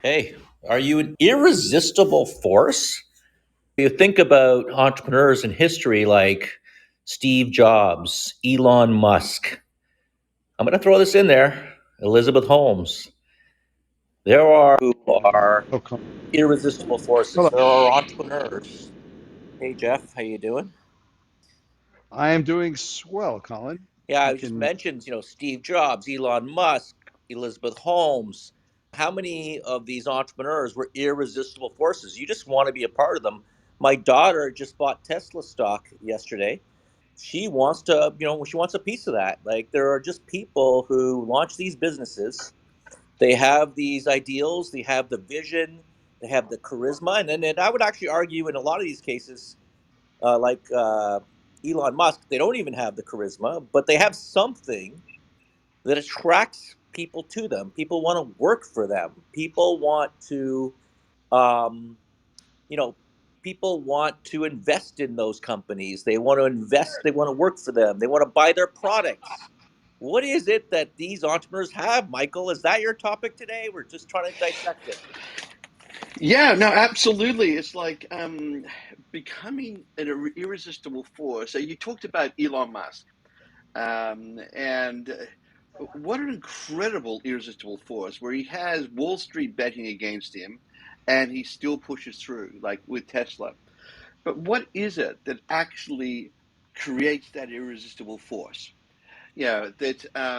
Hey, are you an irresistible force? You think about entrepreneurs in history like Steve Jobs, Elon Musk. I'm going to throw this in there. Elizabeth Holmes. There are who are Oh, irresistible forces. hello. There are entrepreneurs. Hey Jeff, how you doing? I am doing swell, Colin. Yeah, We I just can. mentioned, Steve Jobs, Elon Musk, Elizabeth Holmes. How many of these entrepreneurs were irresistible forces? You just want to be a part of them. My daughter just bought Tesla stock yesterday. She wants to, she wants a piece of that. Like there are just people who launch these businesses. They have these ideals, they have the vision, they have the charisma, and I would actually argue in a lot of these cases, like Elon Musk, they don't even have the charisma, but they have something that attracts people to them. People want to work for them. People want to, um, you know, people want to invest in those companies. They want to invest. They want to work for them. They want to buy their products. What is it that these entrepreneurs have, Michael? Is that your topic today? We're just trying to dissect it. Yeah, no, absolutely. It's like becoming an irresistible force. So you talked about Elon Musk, and what an incredible irresistible force where he has Wall Street betting against him, and he still pushes through, like with Tesla. But what is it that actually creates that irresistible force? That uh,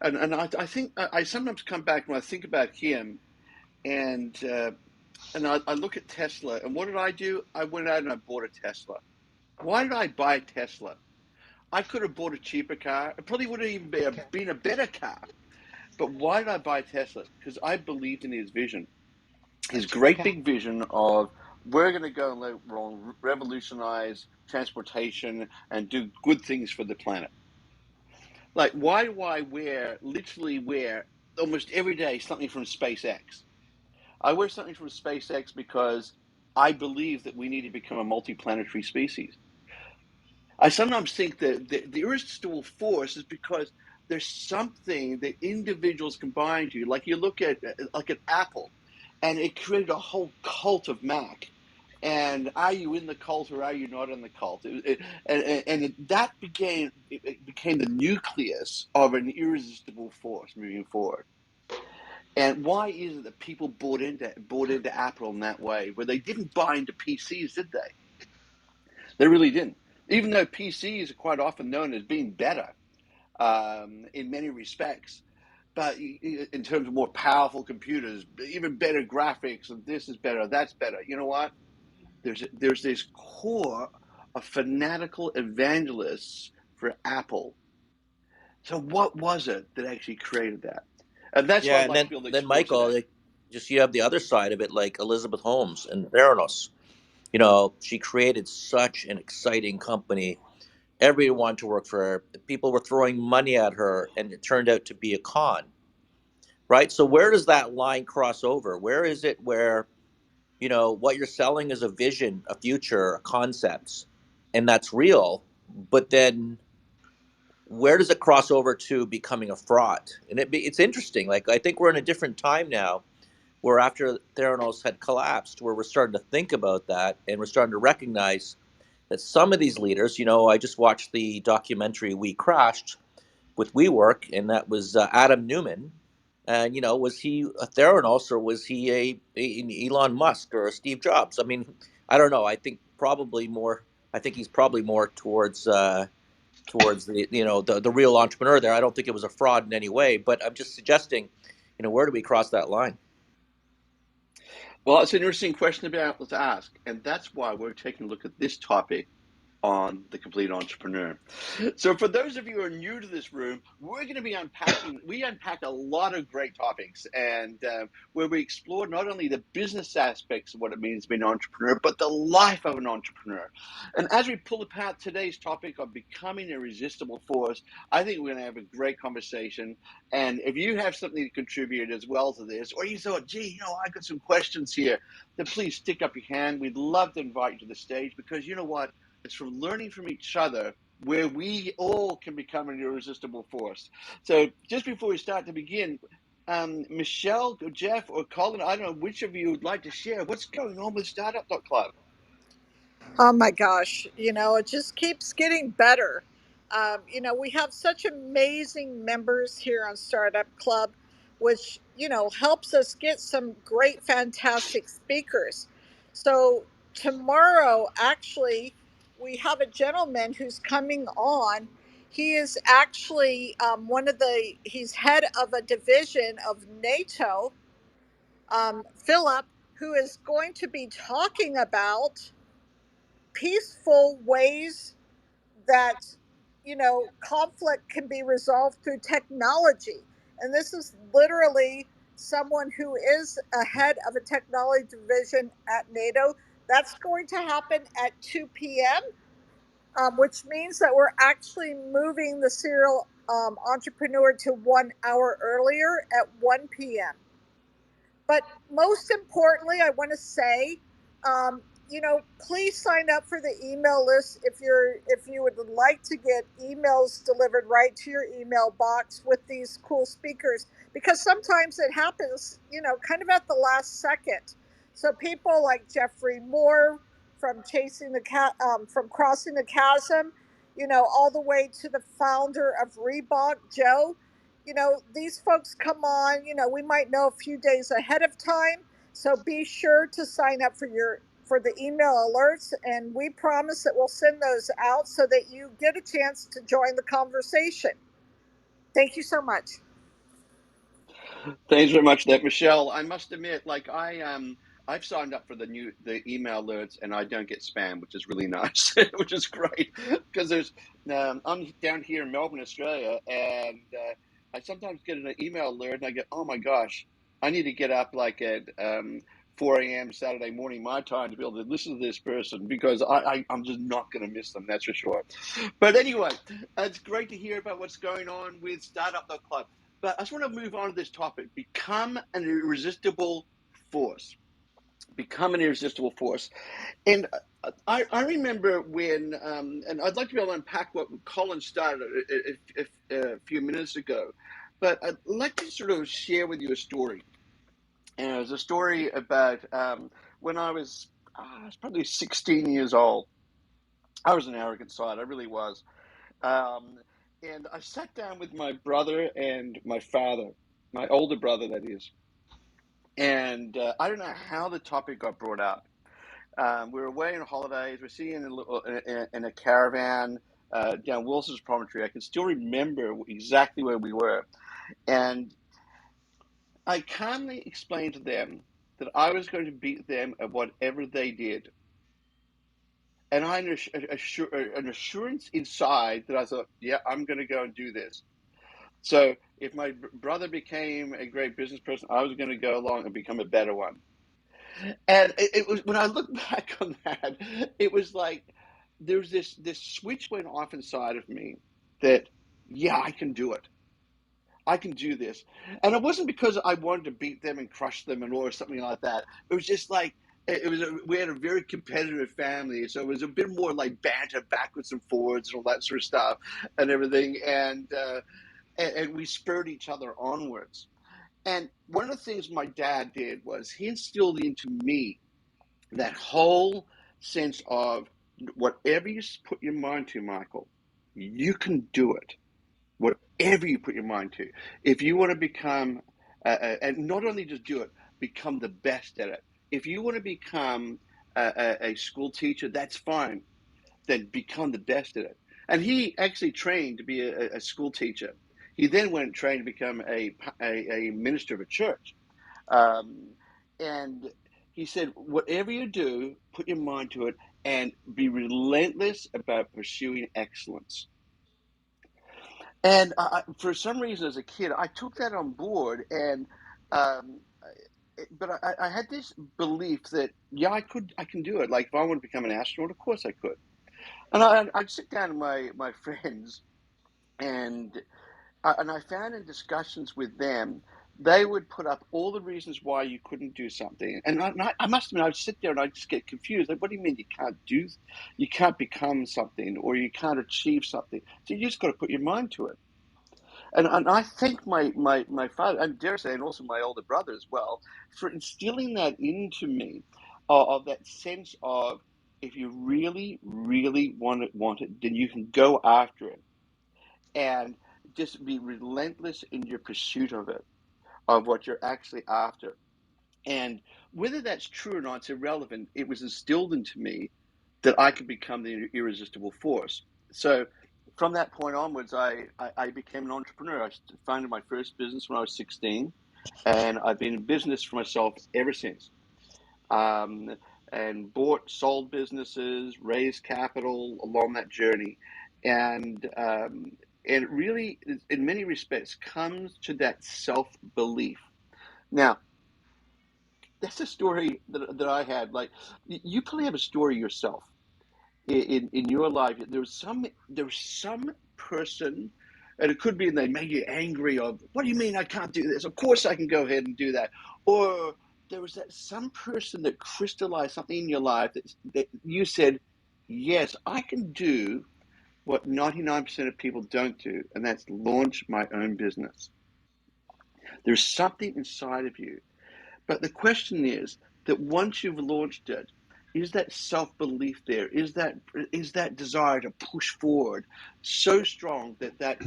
and I think I sometimes come back when I think about him and. I look at Tesla, and what did I do? I went out and I bought a Tesla. Why did I buy a Tesla? I could have bought a cheaper car. It probably would have even been a better car. But why did I buy Tesla? Because I believed in his vision, his great big vision of we're going to go and revolutionize transportation and do good things for the planet. Like, why do I literally wear almost every day something from SpaceX? I wear something from SpaceX because I believe that we need to become a multiplanetary species. I sometimes think that the irresistible force is because there's something that individuals combine to. Like you look at Apple, and it created a whole cult of Mac. And are you in the cult or are you not in the cult? And that became the nucleus of an irresistible force moving forward. And why is it that people bought into Apple in that way, where they didn't buy into PCs, did they? They really didn't. Even though PCs are quite often known as being better in many respects, but in terms of more powerful computers, even better graphics, and this is better, that's better. You know what? There's this core of fanatical evangelists for Apple. So what was it that actually created that? And that's what Yeah, I'd and like to then be able to then explore Michael, today. like, just you have the other side of it, like Elizabeth Holmes and Theranos. She created such an exciting company. Everyone wanted to work for her. People were throwing money at her, and it turned out to be a con, right? So where does that line cross over? Where is it where, what you're selling is a vision, a future, a concepts, and that's real, but then where does it cross over to becoming a fraud? And it's interesting. Like I think we're in a different time now where after Theranos had collapsed, where we're starting to think about that and we're starting to recognize that some of these leaders, I just watched the documentary We Crashed with WeWork, and that was Adam Newman. And, was he a Theranos or was he an Elon Musk or a Steve Jobs? I mean, I don't know. I think he's probably more towards the real entrepreneur there. I don't think it was a fraud in any way, but I'm just suggesting, where do we cross that line? Well, it's an interesting question to be able to ask, and that's why we're taking a look at this topic on the complete entrepreneur. So, for those of you who are new to this room, we're going to be we unpack a lot of great topics, and where we explore not only the business aspects of what it means to be an entrepreneur, but the life of an entrepreneur. And as we pull apart today's topic of becoming a resistible force, I think we're going to have a great conversation. And if you have something to contribute as well to this, or you thought, gee, I got some questions here, then please stick up your hand. We'd love to invite you to the stage, because you know what? It's from learning from each other where we all can become an irresistible force. So just before we start to begin, Michelle, or Jeff, or Colin, I don't know which of you would like to share what's going on with Startup Club. Oh my gosh, it just keeps getting better. We have such amazing members here on Startup Club, which, helps us get some great, fantastic speakers. So, tomorrow, actually, we have a gentleman who's coming on. He is actually he's head of a division of NATO, Philip, who is going to be talking about peaceful ways that conflict can be resolved through technology. And this is literally someone who is a head of a technology division at NATO. That's going to happen at 2 p.m., which means that we're actually moving the serial entrepreneur to 1 hour earlier at 1 p.m. But most importantly, I want to say, please sign up for the email list if you would like to get emails delivered right to your email box with these cool speakers, because sometimes it happens, kind of at the last second. So people like Jeffrey Moore from from Crossing the Chasm, all the way to the founder of Reebok, Joe. These folks come on, we might know a few days ahead of time. So be sure to sign up for the email alerts, and we promise that we'll send those out so that you get a chance to join the conversation. Thank you so much. Thanks very much, there, Michelle. I must admit, I've signed up for the email alerts, and I don't get spam, which is really nice, which is great because I'm down here in Melbourne, Australia, and I sometimes get an email alert, and I get, oh my gosh, I need to get up like at 4 a.m. Saturday morning my time to be able to listen to this person because I'm just not going to miss them, that's for sure. But anyway, it's great to hear about what's going on with Startup Club. But I just want to move on to this topic. Become an irresistible force. Become an irresistible force. And I remember when, and I'd like to be able to unpack what Colin started a few minutes ago, but I'd like to sort of share with you a story. And it was a story about when I was probably 16 years old. I was an arrogant side, I really was. Um, and I sat down with my brother and my father, my older brother, that is. And I don't know how the topic got brought up. We were away on holidays. We're sitting in a caravan down Wilson's Promontory. I can still remember exactly where we were. And I calmly explained to them that I was going to beat them at whatever they did. And I had an assurance inside that I thought, yeah, I'm going to go and do this. So if my brother became a great business person, I was going to go along and become a better one. And it was when I look back on that, it was like there was this switch went off inside of me that yeah, I can do it. I can do this. And it wasn't because I wanted to beat them and crush them and or something like that. It was just like we had a very competitive family, so it was a bit more like banter backwards and forwards and all that sort of stuff and everything. And we spurred each other onwards. And one of the things my dad did was he instilled into me that whole sense of whatever you put your mind to, Michael, you can do it. Whatever you put your mind to. If you want to become, and not only just do it, become the best at it. If you want to become a school teacher, that's fine. Then become the best at it. And he actually trained to be a school teacher. He then went and trained to become a minister of a church. Um, and he said, whatever you do, put your mind to it and be relentless about pursuing excellence. And for some reason, as a kid, I took that on board, and um, but I had this belief that yeah, I can do it. Like if I want to become an astronaut, of course I could. And I'd sit down with my friends, and I found in discussions with them, they would put up all the reasons why you couldn't do something, and I must admit, I'd sit there and I'd just get confused. Like, what do you mean you can't become something, or you can't achieve something? So you just got to put your mind to it. And I thank my father, and dare say, and also my older brother as well, for instilling that into me, of that sense of, if you really, really want it, then you can go after it, and just be relentless in your pursuit of it, of what you're actually after. And whether that's true or not, it's irrelevant. It was instilled into me that I could become the irresistible force. So from that point onwards, I became an entrepreneur. I founded my first business when I was 16, and I've been in business for myself ever since. Um, and bought, sold businesses, raised capital along that journey. And it really, in many respects, comes to that self belief. Now, that's a story that I had. Like, you probably have a story yourself in your life. There was some person, and it could be, and they made you angry. Of, what do you mean I can't do this? Of course I can go ahead and do that. Or there was that some person that crystallized something in your life that you said, yes, I can do what 99% of people don't do, and that's launch my own business. There's something inside of you, but the question is that once you've launched it, is that self-belief there? Is that desire to push forward so strong that that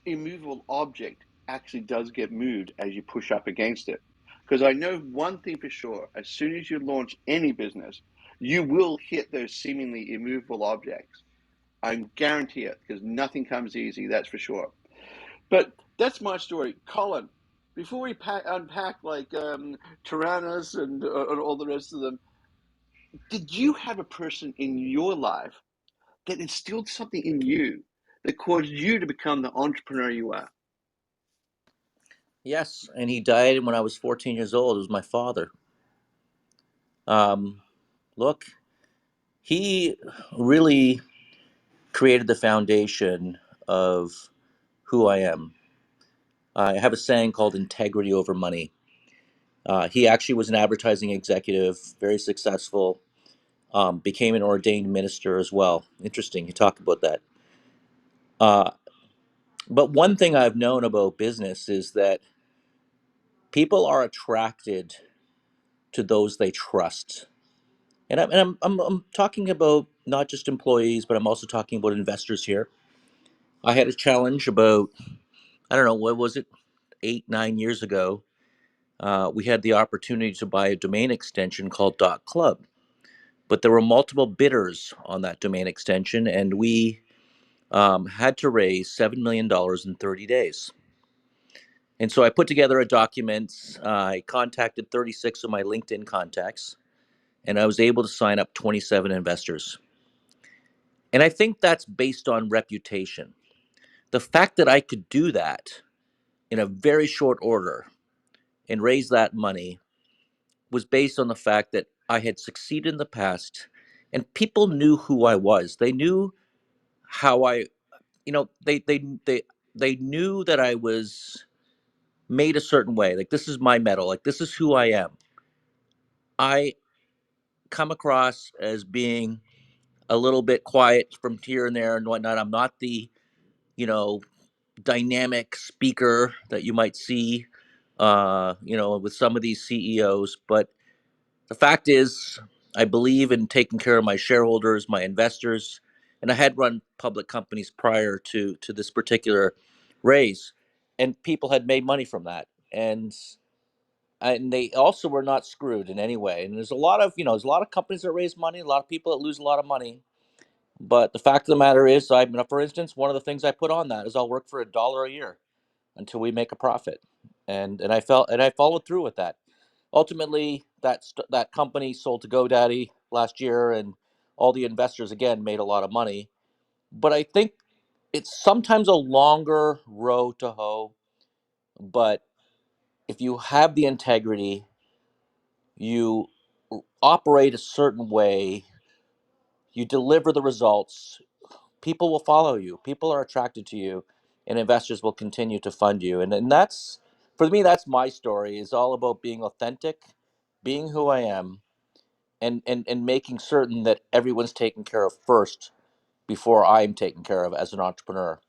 immovable object actually does get moved as you push up against it? Because I know one thing for sure: as soon as you launch any business, you will hit those seemingly immovable objects. I guarantee it, because nothing comes easy. That's for sure. But that's my story, Colin. Before we unpack like Tyrannus and all the rest of them, did you have a person in your life that instilled something in you that caused you to become the entrepreneur you are? Yes, and he died when I was 14 years old. It was my father. Um, Look, he really created the foundation of who I am. I have a saying called integrity over money. He actually was an advertising executive, very successful, became an ordained minister as well. Interesting, you talk about that. Uh, but one thing I've known about business is that people are attracted to those they trust. And I'm talking about not just employees, but I'm also talking about investors here. I had a challenge about, I don't know, what was it, 8, 9 years ago. We had the opportunity to buy a domain extension called .club, but there were multiple bidders on that domain extension, and we had to raise $7 million in 30 days. And so I put together a document. I contacted 36 of my LinkedIn contacts, and I was able to sign up 27 investors. And I think that's based on reputation. The fact that I could do that in a very short order and raise that money was based on the fact that I had succeeded in the past and people knew who I was. They knew how I, they knew that I was made a certain way. Like, this is my metal. Like, this is who I am. I come across as being a little bit quiet from here and there and whatnot. I'm not the, you know, dynamic speaker that you might see, with some of these CEOs. But the fact is, I believe in taking care of my shareholders, my investors, and I had run public companies prior to this particular raise, and people had made money from that, and they also were not screwed in any way. And there's a lot of companies that raise money, a lot of people that lose a lot of money. But the fact of the matter is, for instance, one of the things I put on that is I'll work for $1 a year until we make a profit, and I followed through with that. Ultimately, that company sold to GoDaddy last year, and all the investors again made a lot of money. But I think it's sometimes a longer row to hoe. But if you have the integrity, you operate a certain way, you deliver the results, people will follow you. People are attracted to you, and investors will continue to fund you. And that's, for me, that's my story. Is all about being authentic, being who I am, and making certain that everyone's taken care of first before I'm taken care of as an entrepreneur.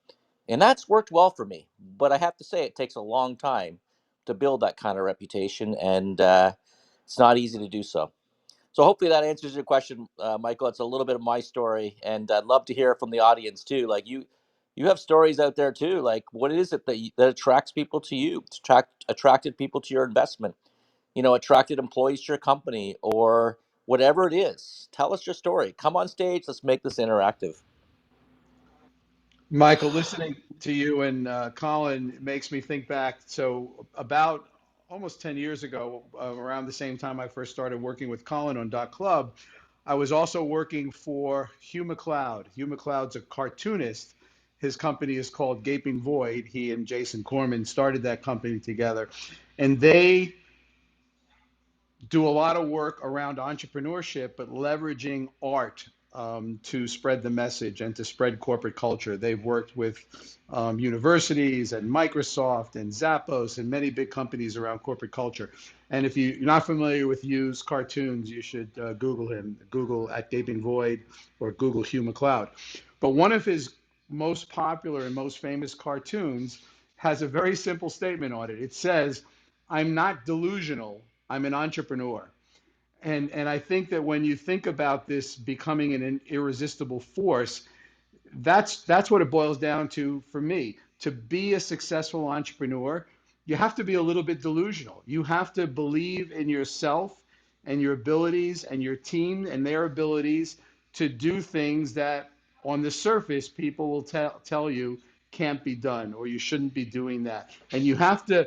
And that's worked well for me. But I have to say, it takes a long time to build that kind of reputation, and it's not easy to do so. So hopefully that answers your question, Michael. It's a little bit of my story, and I'd love to hear from the audience too. Like you have stories out there too. Like what is it that attracts people to you? Attracted people to your investment? Attracted employees to your company, or whatever it is. Tell us your story. Come on stage. Let's make this interactive. Michael, listening to you and Colin makes me think back. So, about almost 10 years ago, around the same time I first started working with Colin on Dot Club, I was also working for Hugh McLeod. Hugh McLeod's a cartoonist. His company is called Gaping Void. He and Jason Corman started that company together. And they do a lot of work around entrepreneurship, but leveraging art to spread the message and to spread corporate culture. They've worked with universities and Microsoft and Zappos and many big companies around corporate culture. And if you're not familiar with Hugh's cartoons, you should Google him. Google at Gaping Void or Google Hugh McLeod. But one of his most popular and most famous cartoons has a very simple statement on it. It says, "I'm not delusional. I'm an entrepreneur." And I think that when you think about this becoming an irresistible force, that's what it boils down to for me. To be a successful entrepreneur, you have to be a little bit delusional. You have to believe in yourself and your abilities and your team and their abilities to do things that on the surface people will tell you can't be done or you shouldn't be doing that. And you have to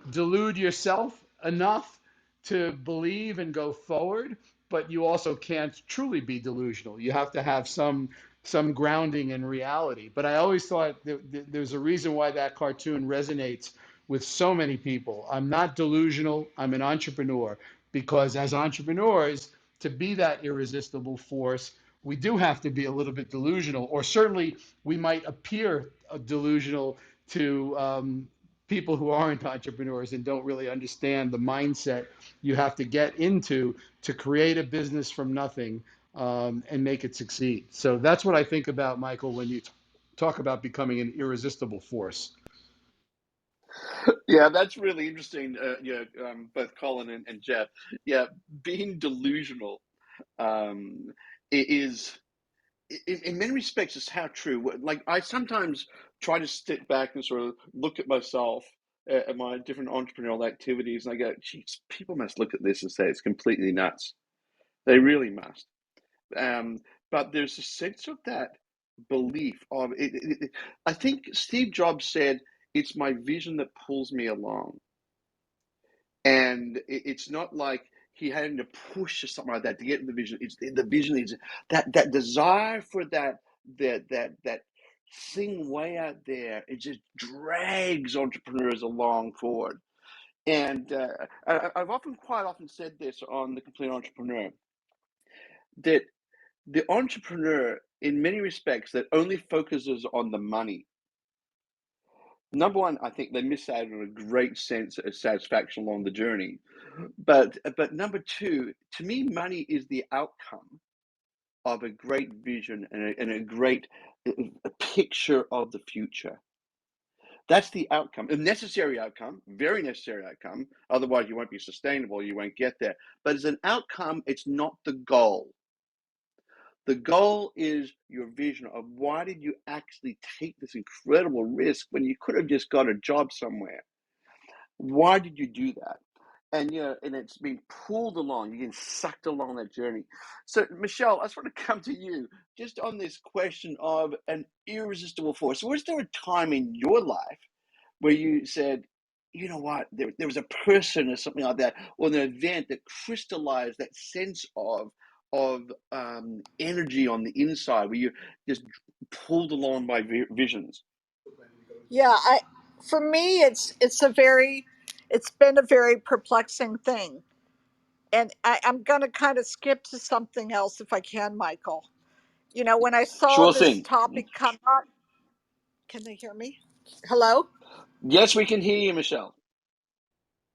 delude yourself enough to believe and go forward, but you also can't truly be delusional. You have to have some grounding in reality. But I always thought there's a reason why that cartoon resonates with so many people. I'm not delusional, I'm an entrepreneur. Because as entrepreneurs, to be that irresistible force, we do have to be a little bit delusional, or certainly we might appear delusional to people who aren't entrepreneurs and don't really understand the mindset you have to get into to create a business from nothing and make it succeed. So that's what I think about, Michael, when you talk about becoming an irresistible force. Yeah, that's really interesting. Both Colin and Jeff. Yeah, being delusional um, is, in many respects, is how true. Like I sometimes try to step back and sort of look at myself at my different entrepreneurial activities, and I go, "Geez, people must look at this and say it's completely nuts. They really must." Um, but there's a sense of that belief of it. I think Steve Jobs said, "It's my vision that pulls me along." And it's not like he had to push or something like that to get the vision. It's the vision is that desire for that thing way out there. It just drags entrepreneurs along forward. And I've quite often said this on the Complete Entrepreneur, that the entrepreneur, in many respects, that only focuses on the money. Number one, I think they miss out on a great sense of satisfaction along the journey. But number two, to me, money is the outcome of a great vision and a great picture of the future. That's the outcome, a necessary outcome, very necessary outcome. Otherwise, you won't be sustainable. You won't get there. But as an outcome, it's not the goal. The goal is your vision of why did you actually take this incredible risk when you could have just got a job somewhere? Why did you do that? And and it's been pulled along, you're getting sucked along that journey. So Michelle, I just want to come to you just on this question of an irresistible force. Was there a time in your life where you said, you know what, there was a person or something like that, or an event that crystallized that sense of energy on the inside, where you just pulled along by visions? Yeah, for me it's been a very perplexing thing. And I'm going to kind of skip to something else if I can, Michael. When I saw Sure this thing. topic come up, can they hear me? Hello? Yes, we can hear you, Michelle.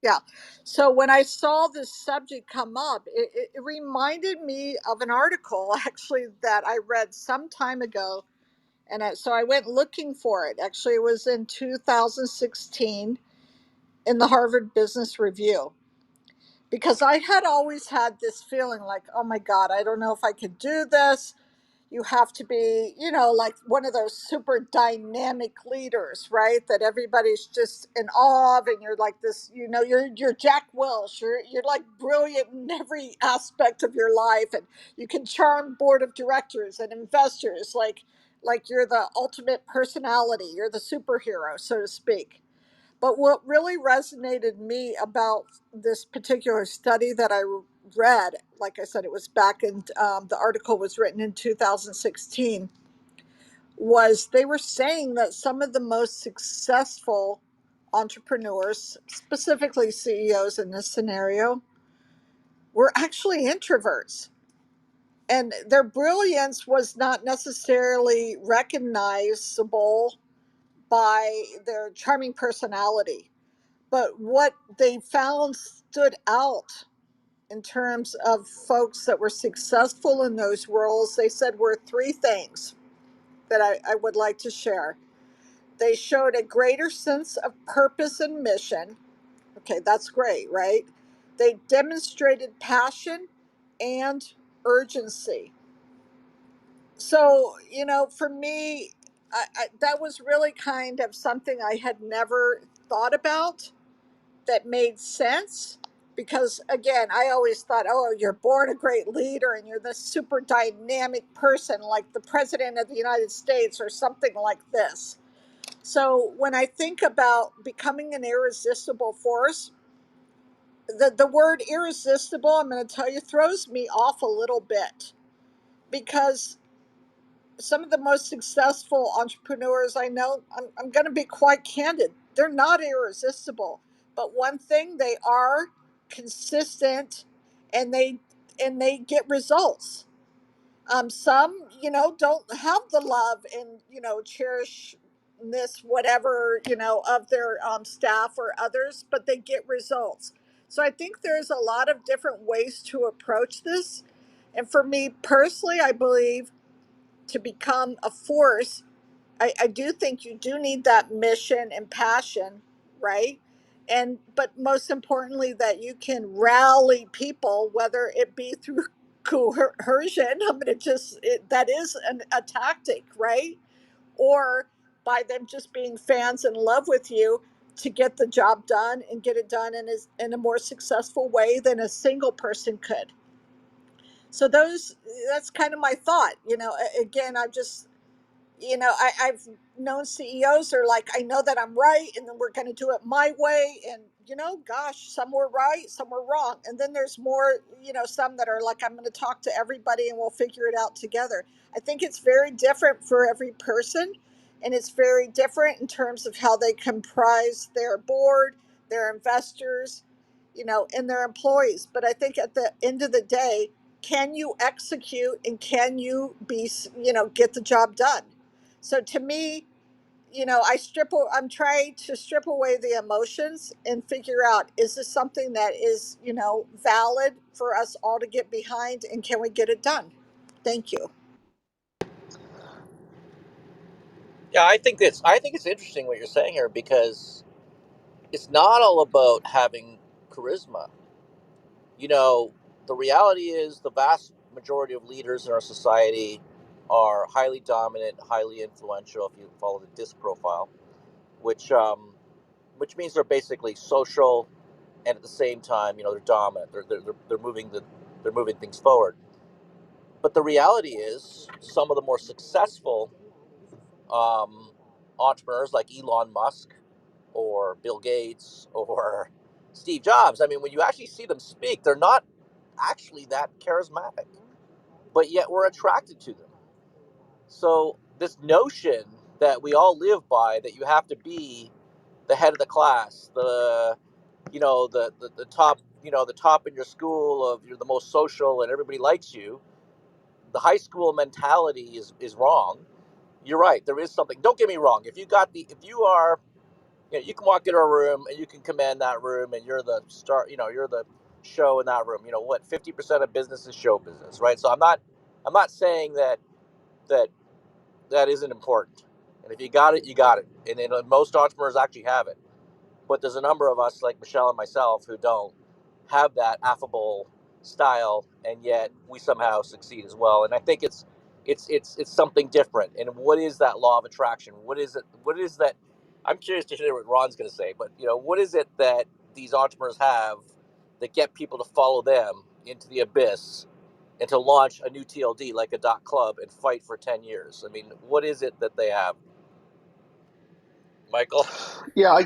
Yeah. So when I saw this subject come up, it reminded me of an article actually that I read some time ago And so I went looking for it. Actually, it was in 2016 in the Harvard Business Review, because I had always had this feeling like, oh my God, I don't know if I could do this. You have to be, like one of those super dynamic leaders, right? That everybody's just in awe of, and you're like this, you're Jack Welch. You're like brilliant in every aspect of your life, and you can charm board of directors and investors, like you're the ultimate personality. You're the superhero, so to speak. But what really resonated me about this particular study that I read, like I said, it was back in, the article was written in 2016, was they were saying that some of the most successful entrepreneurs, specifically CEOs in this scenario, were actually introverts. And their brilliance was not necessarily recognizable by their charming personality. But what they found stood out in terms of folks that were successful in those roles, they said were three things that I would like to share. They showed a greater sense of purpose and mission. Okay, that's great, right? They demonstrated passion and urgency. So, for me, that was really kind of something I had never thought about, that made sense, because again, I always thought, oh, you're born a great leader and you're this super dynamic person like the president of the United States or something like this. So when I think about becoming an irresistible force, the word irresistible, I'm going to tell you, throws me off a little bit, because some of the most successful entrepreneurs I know, I'm going to be quite candid, they're not irresistible. But one thing, they are consistent, and they get results. Some, don't have the love and, cherish this whatever, of their staff or others, but they get results. So I think there's a lot of different ways to approach this. And for me personally, I believe to become a force, I do think you do need that mission and passion, right? And but most importantly, that you can rally people, whether it be through coercion. I'm gonna that is a tactic, right? Or by them just being fans in love with you, to get the job done and get it done in a more successful way than a single person could. So that's kind of my thought. Again, I'm just, I've known CEOs are like, I know that I'm right, and then we're going to do it my way. And, gosh, some were right, some were wrong. And then there's more, some that are like, I'm going to talk to everybody and we'll figure it out together. I think it's very different for every person. And it's very different in terms of how they comprise their board, their investors, and their employees. But I think at the end of the day, can you execute, and can you get the job done? So to me, I'm trying to strip away the emotions and figure out, is this something that is, valid for us all to get behind, and can we get it done? Thank you. Yeah, I think it's interesting what you're saying here, because it's not all about having charisma. You know, the reality is the vast majority of leaders in our society are highly dominant, highly influential. If you follow the DISC profile, which which means they're basically social, and at the same time, they're dominant. They're moving things forward. But the reality is, some of the more successful um, entrepreneurs like Elon Musk or Bill Gates or Steve Jobs, I mean, when you actually see them speak, they're not actually that charismatic, but yet we're attracted to them. So this notion that we all live by, that you have to be the head of the class, the top, the top in your school, of you're the most social and everybody likes you, the high school mentality is wrong. You're right. There is something. Don't get me wrong. If you are, you can walk into a room and you can command that room, and you're the star. You're the show in that room. What 50% of business is show business, right? So I'm not saying that that isn't important. And if you got it, you got it. And most entrepreneurs actually have it. But there's a number of us, like Michelle and myself, who don't have that affable style, and yet we somehow succeed as well. And I think it's something different. And what is that law of attraction? What is it? What is that? I'm curious to hear what Ron's going to say. But what is it that these entrepreneurs have that get people to follow them into the abyss and to launch a new TLD like a dot club and fight for 10 years? I mean, what is it that they have, Michael? Yeah,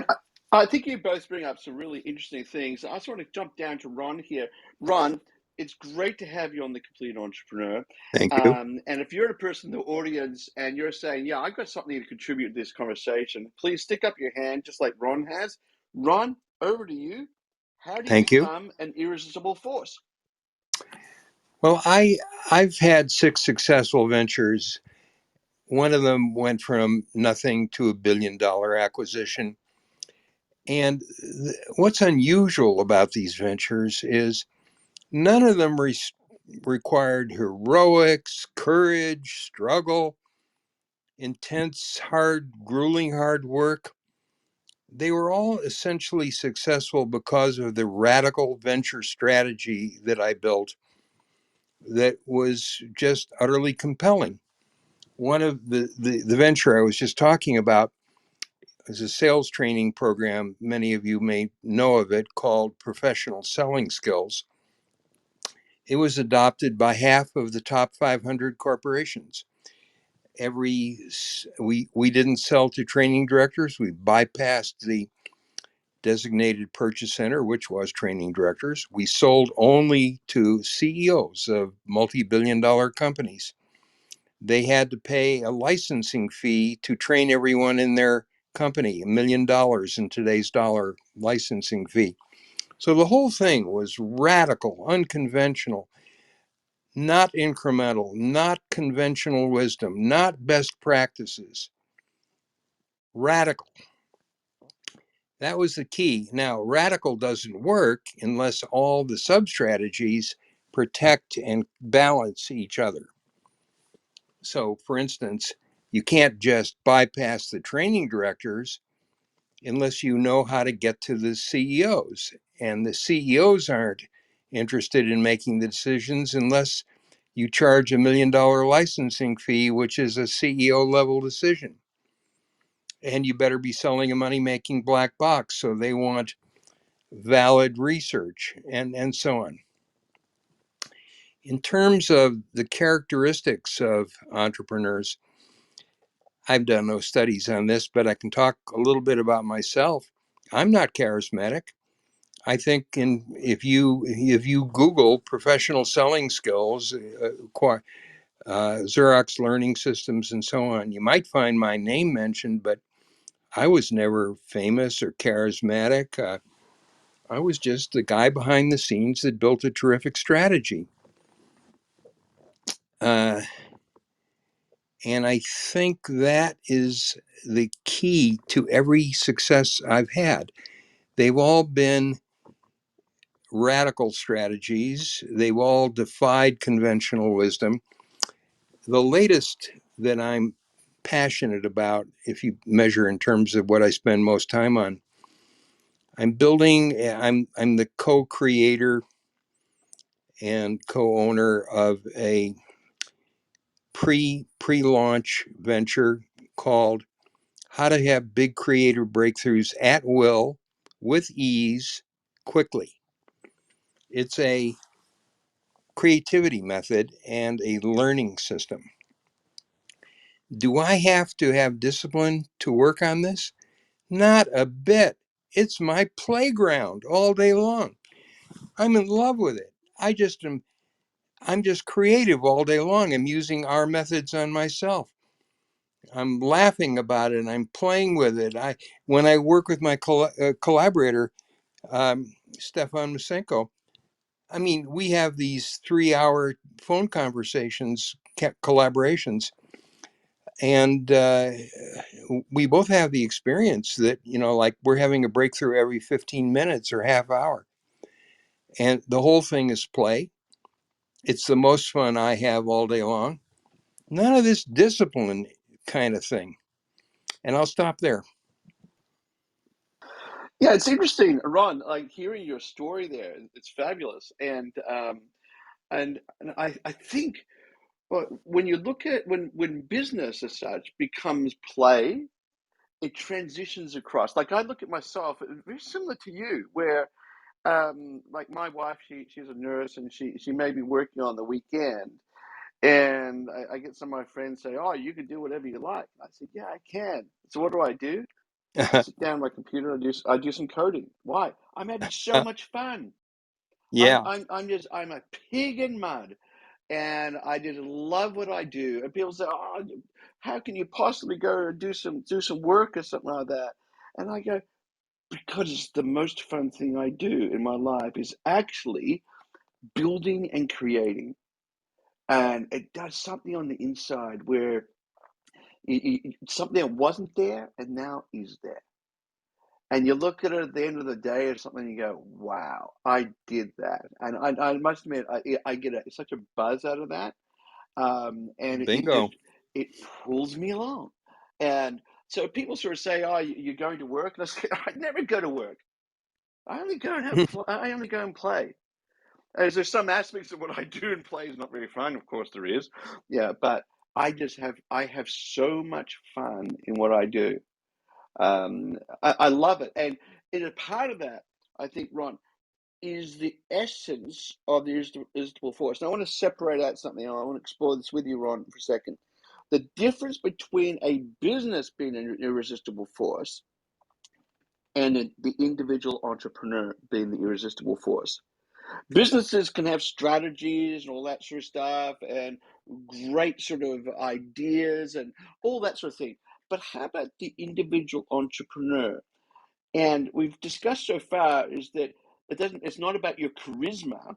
I think you both bring up some really interesting things. I just want to jump down to Ron here. Ron, it's great to have you on the Complete Entrepreneur. Thank you. And if you're a person in the audience and you're saying, "Yeah, I've got something to contribute to this conversation," please stick up your hand, just like Ron has. Ron, over to you. How do you Thank you. become an irresistible force? Well, I've had 6 successful ventures. One of them went from nothing to $1 billion acquisition. And what's unusual about these ventures is none of them required heroics, courage, struggle, intense, grueling hard work. They were all essentially successful because of the radical venture strategy that I built that was just utterly compelling. One of the venture I was just talking about is a sales training program. Many of you may know of it, called Professional Selling Skills. It was adopted by half of the top 500 corporations. We didn't sell to training directors. We bypassed the designated purchase center, which was training directors. We sold only to CEOs of multi-billion-dollar companies. They had to pay a licensing fee to train everyone in their company, $1 million in today's dollar licensing fee. So the whole thing was radical, unconventional, not incremental, not conventional wisdom, not best practices, radical. That was the key. Now, radical doesn't work unless all the sub strategies protect and balance each other. So, for instance, you can't just bypass the training directors unless you know how to get to the CEOs. And the CEOs aren't interested in making the decisions unless you charge $1 million licensing fee, which is a CEO level decision. And you better be selling a money making black box. So they want valid research and so on. In terms of the characteristics of entrepreneurs, I've done no studies on this, but I can talk a little bit about myself. I'm not charismatic. I think if you Google professional selling skills, Xerox learning systems, and so on, you might find my name mentioned, but I was never famous or charismatic. I was just the guy behind the scenes that built a terrific strategy. Uh, and I think that is the key to every success I've had. They've all been radical strategies, they've all defied conventional wisdom. The latest that I'm passionate about, if you measure in terms of what I spend most time on, I'm the co-creator and co-owner of a pre-launch venture called How to Have Big Creative Breakthroughs at Will, with Ease, Quickly. It's a creativity method and a learning system. Do I have to have discipline to work on this? Not a bit. It's my playground all day long. I'm in love with it. I'm just creative all day long. I'm using our methods on myself. I'm laughing about it and I'm playing with it. When I work with my collaborator, Stefan Masenko, I mean, we have these 3-hour phone conversations, collaborations, and we both have the experience that, like we're having a breakthrough every 15 minutes or half hour. And the whole thing is play. It's the most fun I have all day long. None of this discipline kind of thing. And I'll stop there. Yeah, it's interesting, Ron. Like hearing your story there, it's fabulous. And I think when you look at when business as such becomes play, it transitions across. Like I look at myself, very similar to you, where like my wife, she's a nurse and she may be working on the weekend. And I get some of my friends say, "Oh, you can do whatever you like." I said, "Yeah, I can." So what do? I sit down at my computer and I do some coding. Why? I'm having so much fun. Yeah. I'm a pig in mud, and I just love what I do. And people say, "Oh, how can you possibly go and do some work or something like that?" And I go, "Because it's the most fun thing I do in my life is actually building and creating, and it does something on the inside where something that wasn't there and now is there." And you look at it at the end of the day or something, and you go, "Wow, I did that." And I must admit, I get such a buzz out of that, and it Bingo. just it pulls me along. And so people sort of say, "Oh, you're going to work," and I say, "I never go to work. I only go and play." As there's some aspects of what I do and play is not very fun, of course there is, yeah, but I have so much fun in what I do. I love it, and in a part of that, I think, Ron, is the essence of the irresistible force. Now, I want to separate out something. I want to explore this with you, Ron, for a second. The difference between a business being an irresistible force and the individual entrepreneur being the irresistible force. Businesses can have strategies and all that sort of stuff and great sort of ideas and all that sort of thing. But how about the individual entrepreneur? And we've discussed so far is that it's not about your charisma.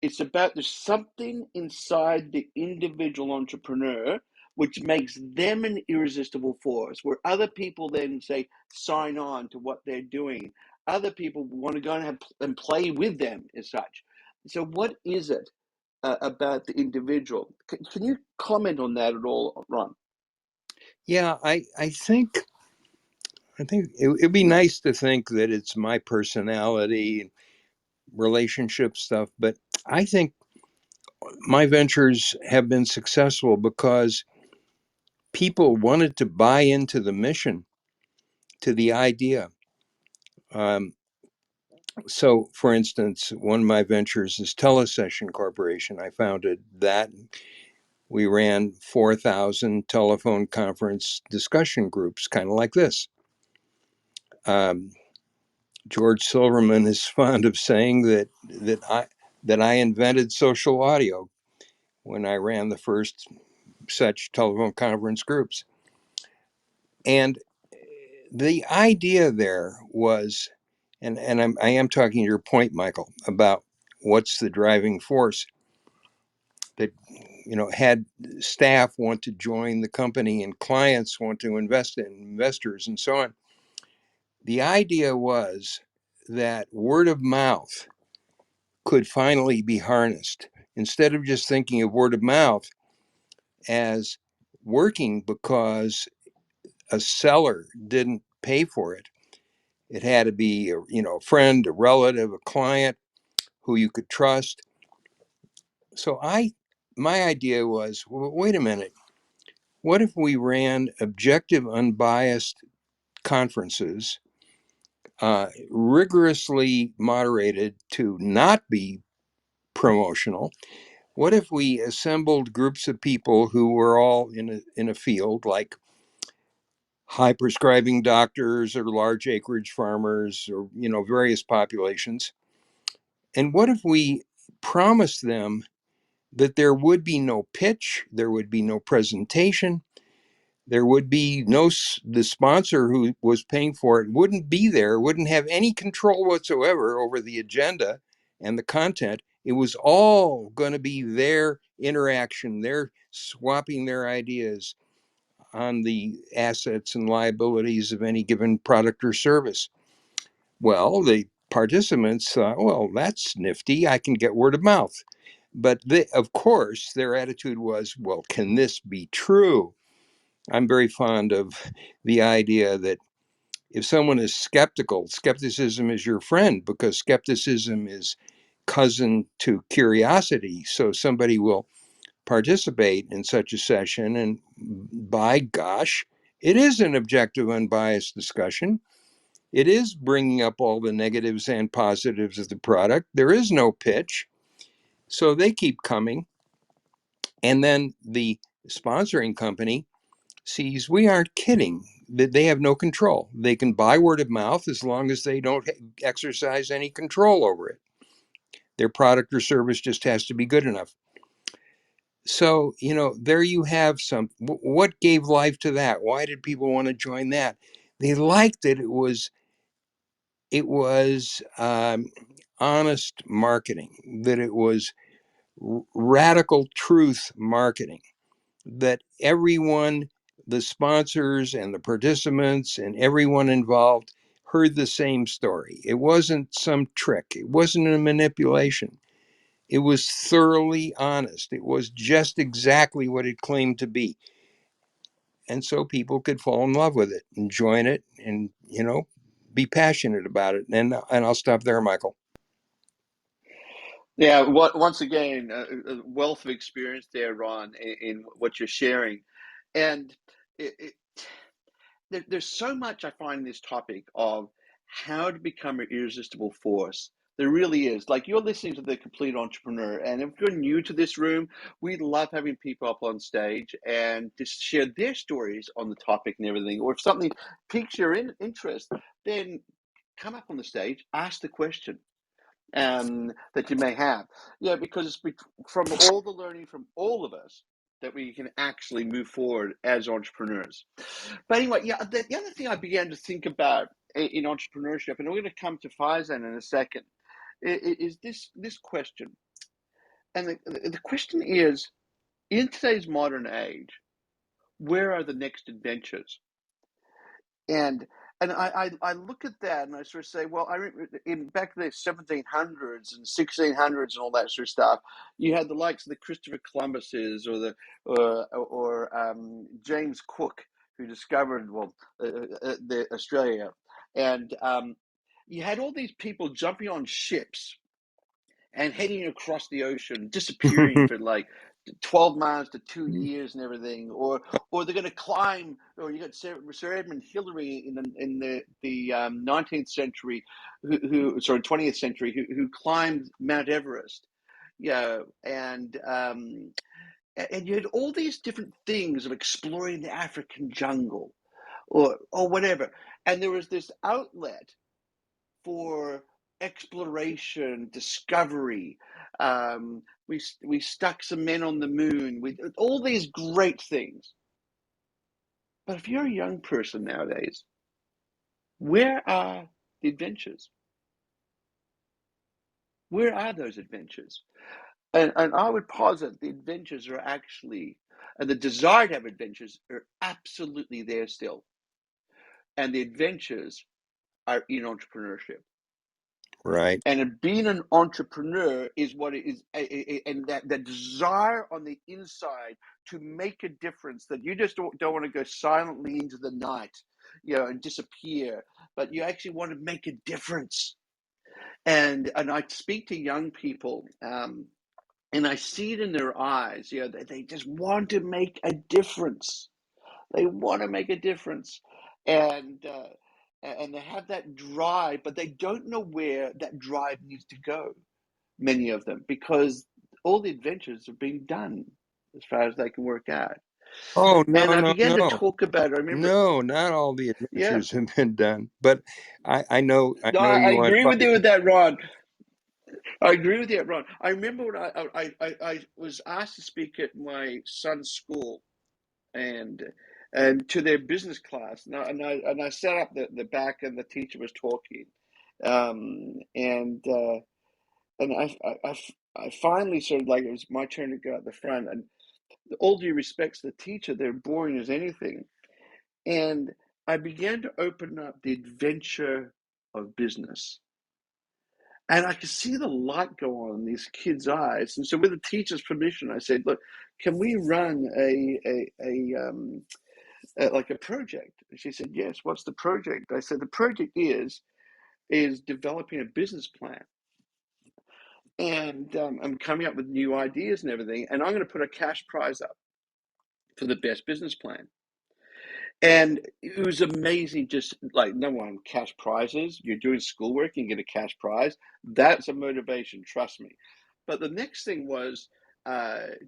It's about there's something inside the individual entrepreneur which makes them an irresistible force, where other people then say sign on to what they're doing. Other people want to go and play with them as such. So, what is it about the individual? Can you comment on that at all, Ron? Yeah, I think it'd be nice to think that it's my personality, relationship stuff, but I think my ventures have been successful because people wanted to buy into the mission, to the idea. Um, so, for instance, one of my ventures is Telesession Corporation. I founded that. We ran 4,000 telephone conference discussion groups, kind of like this. Um, George Silverman is fond of saying that I invented social audio when I ran the first such telephone conference groups. And the idea there was, and I am talking to your point, Michael, about what's the driving force that had staff want to join the company and clients want to invest in investors and so on. The idea was that word of mouth could finally be harnessed instead of just thinking of word of mouth as working because a seller didn't pay for it. It had to be a friend, a relative, a client who you could trust. So my idea was, well, wait a minute. What if we ran objective, unbiased conferences, rigorously moderated to not be promotional? What if we assembled groups of people who were all in a field like high prescribing doctors or large acreage farmers or various populations? And what if we promised them that there would be no pitch, there would be no presentation, there would be the sponsor who was paying for it wouldn't be there, wouldn't have any control whatsoever over the agenda and the content. It was all going to be their interaction, their swapping their ideas on the assets and liabilities of any given product or service. Well, the participants thought, well, that's nifty. I can get word of mouth. But of course, their attitude was, well, can this be true? I'm very fond of the idea that if someone is skeptical, skepticism is your friend, because skepticism is cousin to curiosity. So somebody will participate in such a session, and by gosh, it is an objective, unbiased discussion. It is bringing up all the negatives and positives of the product. There is no pitch. So they keep coming. And then the sponsoring company sees we aren't kidding, that they have no control. They can buy word of mouth as long as they don't exercise any control over it. Their product or service just has to be good enough. So, there you have some. What gave life to that? Why did people want to join that? They liked it. It was honest marketing, that it was radical truth marketing, that everyone, the sponsors and the participants and everyone involved, heard the same story. It wasn't some trick, it wasn't a manipulation. It was thoroughly honest. It was just exactly what it claimed to be. And so people could fall in love with it and join it and, be passionate about it. And I'll stop there, Michael. Yeah, once again, a wealth of experience there, Ron, in what you're sharing. And it, there's so much I find in this topic of how to become an irresistible force. There really is. Like, you're listening to The Complete Entrepreneur, and if you're new to this room, we love having people up on stage and to share their stories on the topic and everything. Or if something piques your interest, then come up on the stage, ask the question that you may have. Yeah, because it's from all the learning from all of us that we can actually move forward as entrepreneurs. But anyway, yeah, the other thing I began to think about in entrepreneurship, and we're going to come to Faizan in a second, is this question. And the question is, in today's modern age, where are the next adventures? And I look at that and I sort of say, well, I remember in back in the 1700s and 1600s and all that sort of stuff, you had the likes of the Christopher Columbuses or James Cook, who discovered the Australia, and you had all these people jumping on ships and heading across the ocean, disappearing for like 12 months to 2 years and everything, or they're going to climb, or you got Sir Edmund Hillary in the 19th century, who sorry 20th century, who climbed Mount Everest, yeah, and you had all these different things of exploring the African jungle, or whatever, and there was this outlet for exploration, discovery. We stuck some men on the moon. We all these great things. But if you're a young person nowadays, where are the adventures? Where are those adventures? And I would posit the adventures are actually, and the desire to have adventures are absolutely there still. And the adventures are in entrepreneurship. Right. And being an entrepreneur is what it is, and that desire on the inside to make a difference, that you just don't want to go silently into the night, and disappear, but you actually want to make a difference. And I speak to young people, and I see it in their eyes, that they just want to make a difference. They want to make a difference, and they have that drive, but they don't know where that drive needs to go. Many of them, because all the adventures have been done, as far as they can work out. Oh, no, And I no, began to no. talk about. I remember, No, not all the yeah. adventures have been done. But I know No, I you want agree with five. you with that, Ron. I agree with you, Ron. I remember when I was asked to speak at my son's school, and to their business class. And I sat up the back, and the teacher was talking, and I finally sort of, like, it was my turn to go at the front. And all due respects to the teacher, they're boring as anything. And I began to open up the adventure of business. And I could see the light go on in these kids' eyes. And so, with the teacher's permission, I said, "Look, can we run like a project. And she said, yes, what's the project? I said, the project is developing a business plan. And I'm coming up with new ideas and everything. And I'm going to put a cash prize up for the best business plan. And it was amazing, just like, number one, cash prizes. You're doing schoolwork, you get a cash prize. That's a motivation, trust me. But the next thing was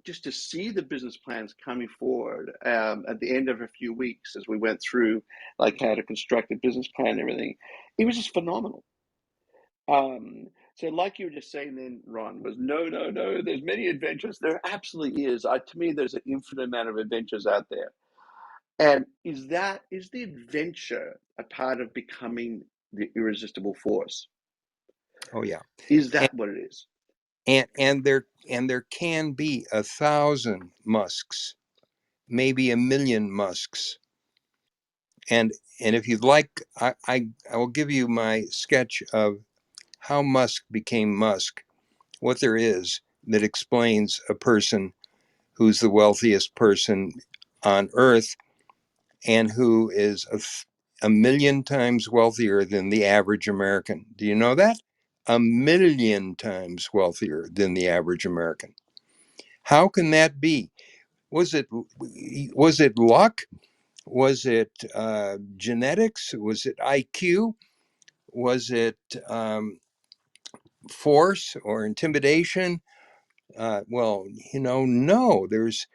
just to see the business plans coming forward at the end of a few weeks as we went through, like, how to construct a business plan and everything. It was just phenomenal. So, like you were just saying then, Ron, was no, no, no, there's many adventures. There absolutely is. To me, there's an infinite amount of adventures out there. And is the adventure a part of becoming the irresistible force? Oh yeah. Is And that what it is? there can be 1,000 Musks, maybe 1,000,000 Musks. And if you'd like, I will give you my sketch of how Musk became Musk, what there is that explains a person who's the wealthiest person on earth and who is 1,000,000 times wealthier than the average American. Do you know that? 1,000,000 times wealthier than the average American. How can that be? Was it luck? Was it genetics? Was it IQ? Was it force or intimidation? Well, no. There's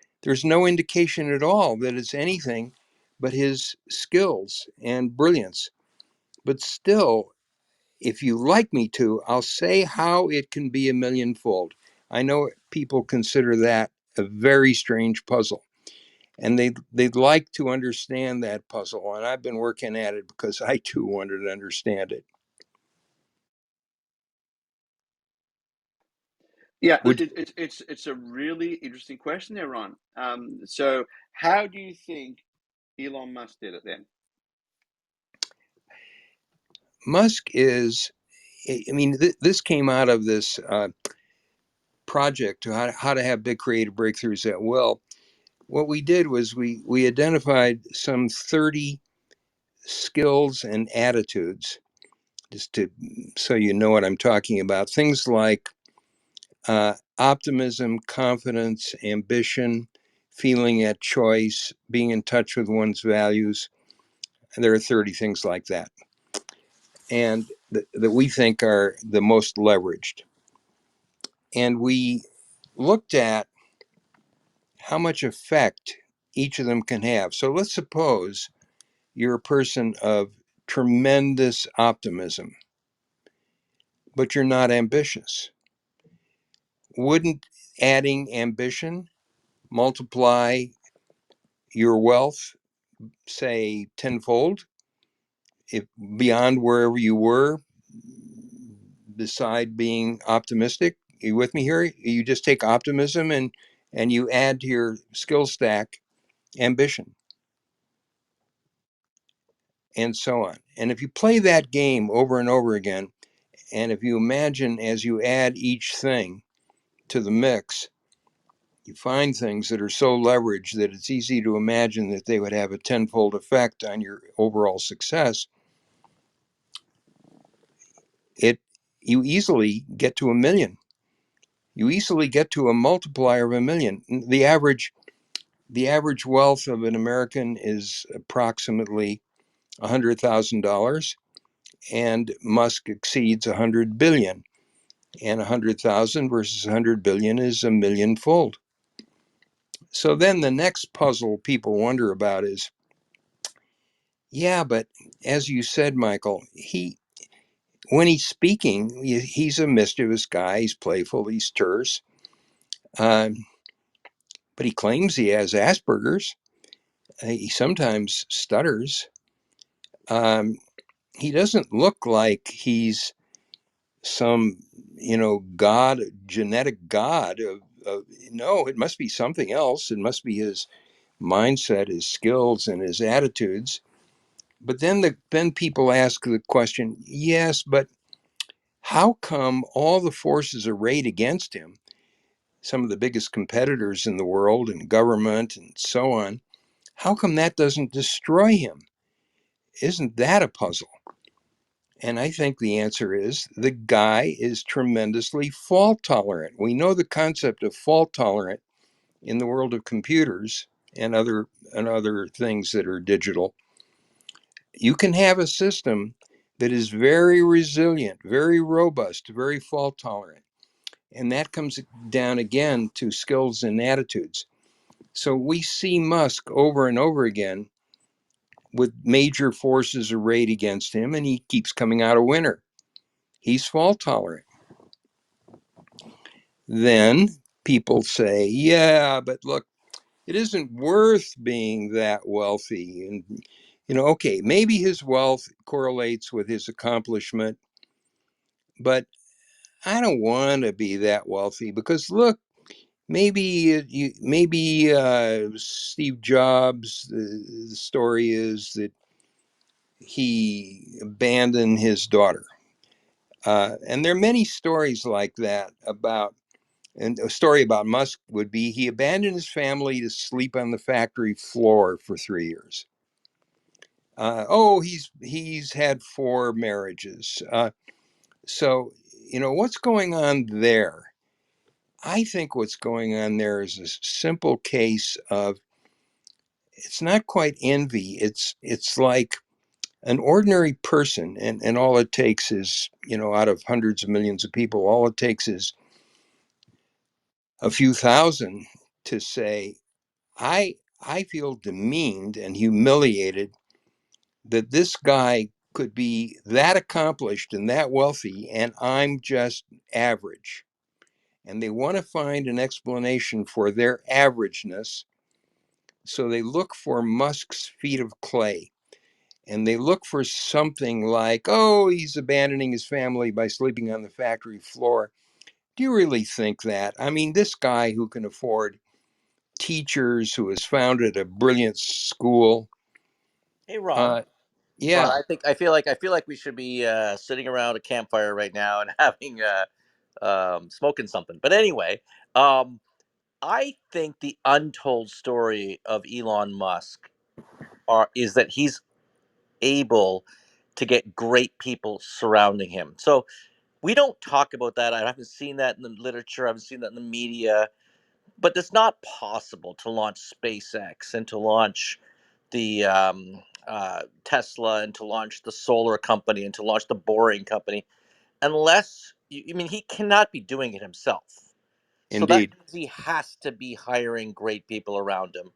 no indication at all that it's anything but his skills and brilliance. But still, if you like me to, I'll say how it can be a millionfold. I know people consider that a very strange puzzle, and they'd like to understand that puzzle. And I've been working at it because I too wanted to understand it. Yeah, Would it's a really interesting question there, Ron. So how do you think Elon Musk did it then? Musk is? I mean, this came out of this project to how to have big creative breakthroughs at will. What we did was we identified some 30 skills and attitudes, just to so you know what I'm talking about. Things like optimism, confidence, ambition, feeling at choice, being in touch with one's values. And there are 30 things like that, and that we think are the most leveraged. And we looked at how much effect each of them can have. So let's suppose you're a person of tremendous optimism, but you're not ambitious. Wouldn't adding ambition multiply your wealth, say, tenfold, if beyond wherever you were, beside being optimistic? Are you with me here? You just take optimism and you add to your skill stack ambition, and so on. And if you play that game over and over again, and if you imagine as you add each thing to the mix, you find things that are so leveraged that it's easy to imagine that they would have a tenfold effect on your overall success. It You easily get to 1,000,000. You easily get to a multiplier of 1,000,000. The average wealth of an American is approximately $100,000, and Musk exceeds 100 billion. And 100,000 versus 100 billion is a millionfold. So then the next puzzle people wonder about is, yeah, but as you said, Michael, when he's speaking, he's a mischievous guy. He's playful. He's terse. Um, but he claims he has Asperger's. He sometimes stutters. Um, he doesn't look like he's some, god, genetic god. No, it must be something else. It must be his mindset, his skills, and his attitudes. But then people ask the question, yes, but how come all the forces arrayed against him, some of the biggest competitors in the world and government and so on, How come that doesn't destroy him? Isn't that a puzzle? And I think the answer is the guy is tremendously fault tolerant. We know the concept of fault tolerant in the world of computers and other things that are digital. You can have a system that is very resilient, very robust, very fault tolerant. And that comes down again to skills and attitudes. So we see Musk over and over again with major forces arrayed against him, and he keeps coming out a winner. He's fault tolerant. Then people say, yeah, but look, it isn't worth being that wealthy. And, okay, maybe his wealth correlates with his accomplishment, but I don't want to be that wealthy because look, maybe Steve Jobs, the story is that he abandoned his daughter. And there are many stories like that about, and a story about Musk would be he abandoned his family to sleep on the factory floor for 3 years. He's had 4 marriages. So, what's going on there? I think what's going on there is a simple case of it's not quite envy. It's like an ordinary person, and all it takes is, out of hundreds of millions of people, all it takes is a few thousand to say, I feel demeaned and humiliated that this guy could be that accomplished and that wealthy, and I'm just average. And they want to find an explanation for their averageness. So they look for Musk's feet of clay. And they look for something like, oh, he's abandoning his family by sleeping on the factory floor. Do you really think that? I mean, this guy who can afford teachers, who has founded a brilliant school. Hey, Ron. Uh, Ron, yeah, I feel like we should be sitting around a campfire right now and having smoking something. But anyway, um, I think the untold story of Elon Musk is that he's able to get great people surrounding him. So we don't talk about that. I haven't seen that in the literature. I haven't seen that in the media. But it's not possible to launch SpaceX and to launch the Tesla and to launch the solar company and to launch the boring company unless I mean he cannot be doing it himself. So that indeed. means he has to be hiring great people around him,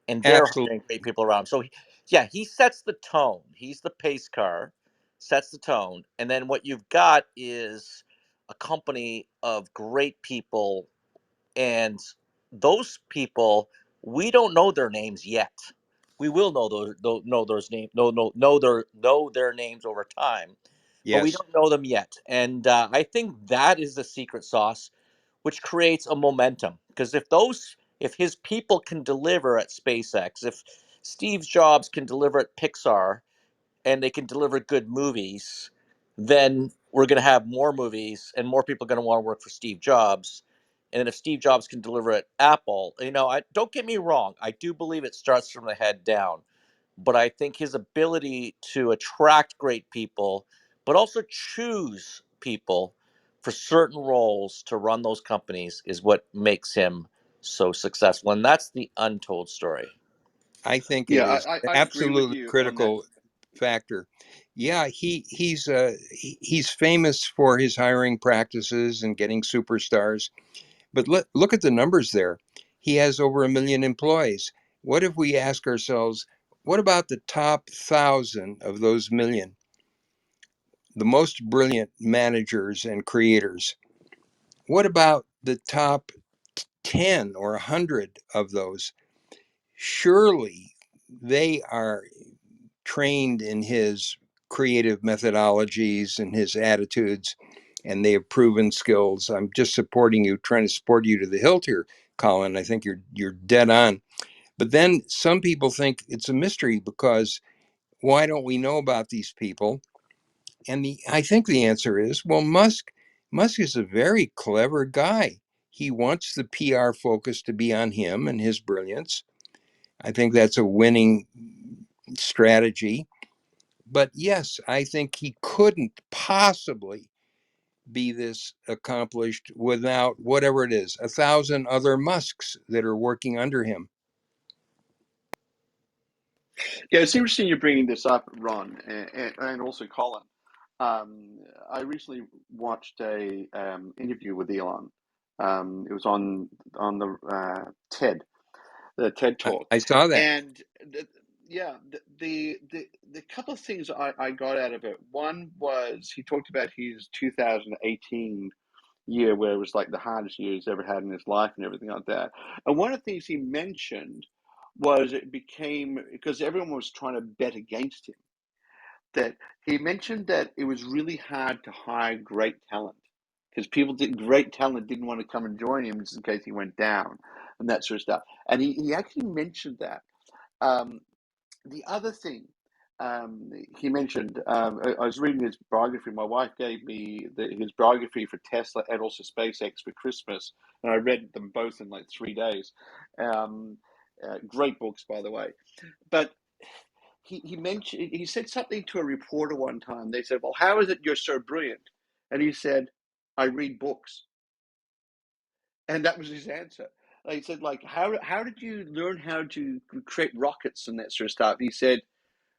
and they're Absolutely. hiring great people around him. So yeah, he sets the tone. He's the pace car, sets the tone, and then what you've got is a company of great people, and those people, we don't know their names yet. We will know those names, know their names over time, but we Yes, don't know them yet. And I think that is the secret sauce, which creates a momentum. Because if his people can deliver at SpaceX, if Steve Jobs can deliver at Pixar, and they can deliver good movies, then we're going to have more movies and more people are going to want to work for Steve Jobs. And then if Steve Jobs can deliver at Apple, I don't get me wrong, I do believe it starts from the head down, but I think his ability to attract great people, but also choose people for certain roles to run those companies is what makes him so successful. And that's the untold story. I think it Yeah, is I agree with absolutely you on that. critical factor. Yeah, he's famous for his hiring practices and getting superstars. But look at the numbers there. He has over 1 million employees. What if we ask ourselves, what about the top 1,000 of those million, the most brilliant managers and creators? What about the top 10 or 100 of those? Surely they are trained in his creative methodologies and his attitudes, and they have proven skills. I'm just supporting you, trying to support you to the hilt here, Colin. I think you're dead on. But then some people think it's a mystery because why don't we know about these people? And I think the answer is, well, Musk is a very clever guy. He wants the PR focus to be on him and his brilliance. I think that's a winning strategy. But yes, I think he couldn't possibly be this accomplished without whatever it is, 1,000 other Musks that are working under him. Yeah, it's interesting you're bringing this up, Ron, and also Colin. I recently watched a interview with Elon. It was on the TED Talk, I saw that. and yeah, the couple of things I got out of it. One was he talked about his 2018 year, where it was like the hardest year he's ever had in his life, and everything like that. And one of the things he mentioned was it became because everyone was trying to bet against him. That he mentioned that it was really hard to hire great talent because great talent didn't want to come and join him just in case he went down and that sort of stuff. And he actually mentioned that. Um, the other thing he mentioned, I was reading his biography. My wife gave me his biography for Tesla and also SpaceX for Christmas, and I read them both in like 3 days. Um, Great books, by the way. But he said something to a reporter one time. They said, "Well, how is it you're so brilliant?" And he said, "I read books," and that was his answer. Like, he said, like, how did you learn how to create rockets and that sort of stuff? He said,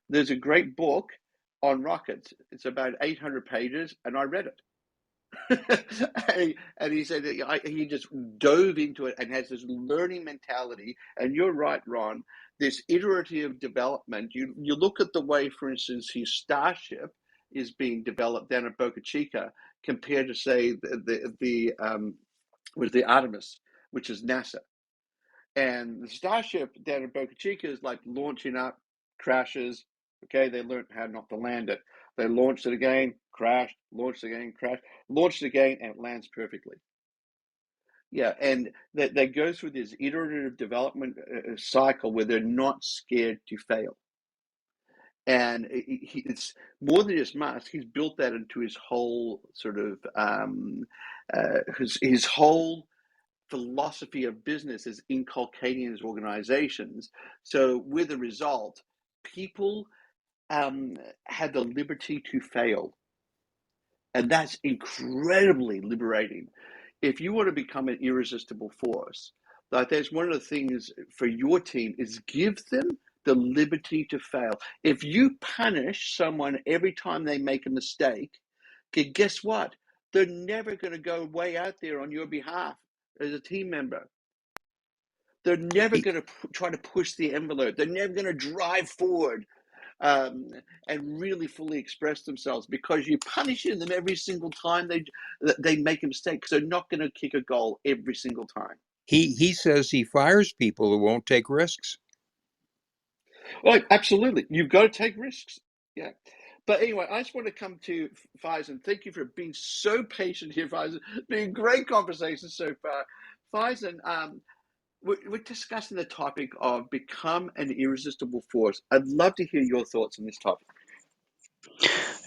"There's a great book on rockets. It's about 800 pages, and I read it." And he said that he just dove into it and has this learning mentality. And you're right, Ron. This iterative development. You look at the way, for instance, his Starship is being developed down at Boca Chica compared to, say, the Artemis, which is NASA. And the Starship down in Boca Chica is like launching up, crashes. Okay, they learned how not to land it. They launched it again, crashed, launched it again, crashed, launched it again, and it lands perfectly. Yeah, and they go through this iterative development cycle where they're not scared to fail. And it's more than just Musk. He's built that into his whole sort of his whole philosophy of business is inculcating his organizations. So with the result, people had the liberty to fail. And that's incredibly liberating. If you want to become an irresistible force, like that's one of the things for your team is give them the liberty to fail. If you punish someone every time they make a mistake, okay, guess what? They're never going to go way out there on your behalf as a team member. They're never He, going to try to push the envelope. They're never going to drive forward um, and really fully express themselves because you're punishing them every single time they make a mistake because they're not going to kick a goal every single time. he says he fires people who won't take risks. Right, absolutely. You've got to take risks. Yeah. But anyway, I just want to come to Faizan. Thank you for being so patient here, Faizan. Been great conversation so far. Faizan, we're discussing the topic of become an irresistible force. I'd love to hear your thoughts on this topic.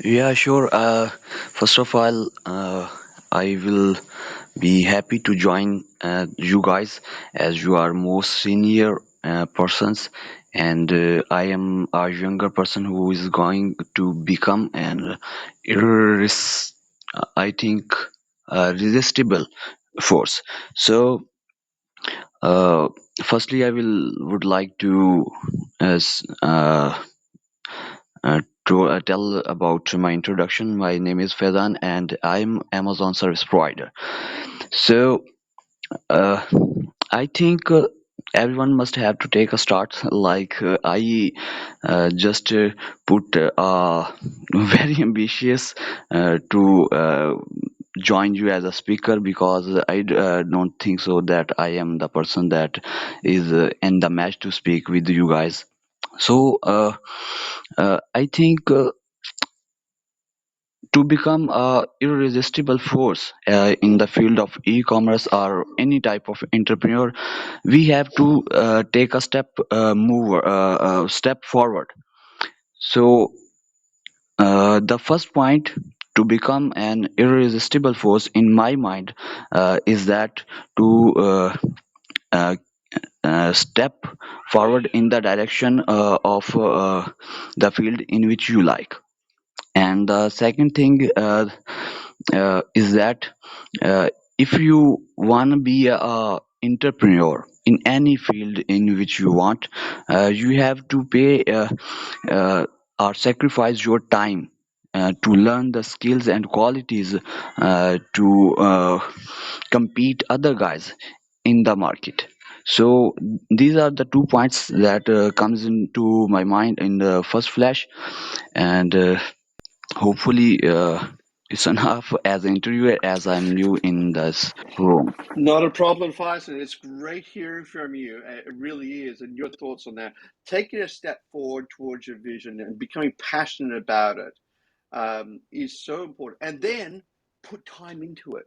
Yeah, sure. First of all, I will be happy to join you guys as you are most senior persons, and I am a younger person who is going to become an I think, resistible force. So, uh, firstly, I will would like to as tell about my introduction. My name is Fezan and I'm Amazon service provider. So uh, I think everyone must have to take a start. Like I just put very ambitious to join you as a speaker because I don't think so that I am the person that is in the match to speak with you guys. So I think to become a irresistible force in the field of e-commerce or any type of entrepreneur, we have to take a step forward. So the first point to become an irresistible force in my mind is that to uh, step forward in the direction of the field in which you like. And the second thing is that if you want to be a entrepreneur in any field in which you want, you have to pay or sacrifice your time to learn the skills and qualities to compete other guys in the market. So these are the 2 points that comes into my mind in the first flash. And hopefully it's enough as an interviewer, as I'm new in this room. Not a problem, Faisal. It's great hearing from you. It really is. And your thoughts on that. Taking a step forward towards your vision and becoming passionate about it is so important. And then put time into it.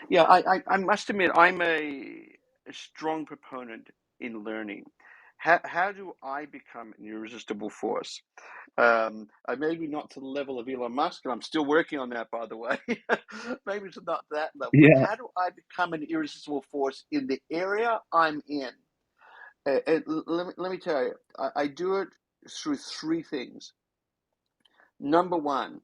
Yeah, I must admit, I'm a strong proponent in learning. How do I become an irresistible force? I maybe not to the level of Elon Musk, and I'm still working on that, by the way. Maybe it's not that level, but Yeah. how do I become an irresistible force in the area I'm in? Let me tell you, I do it through three things. Number one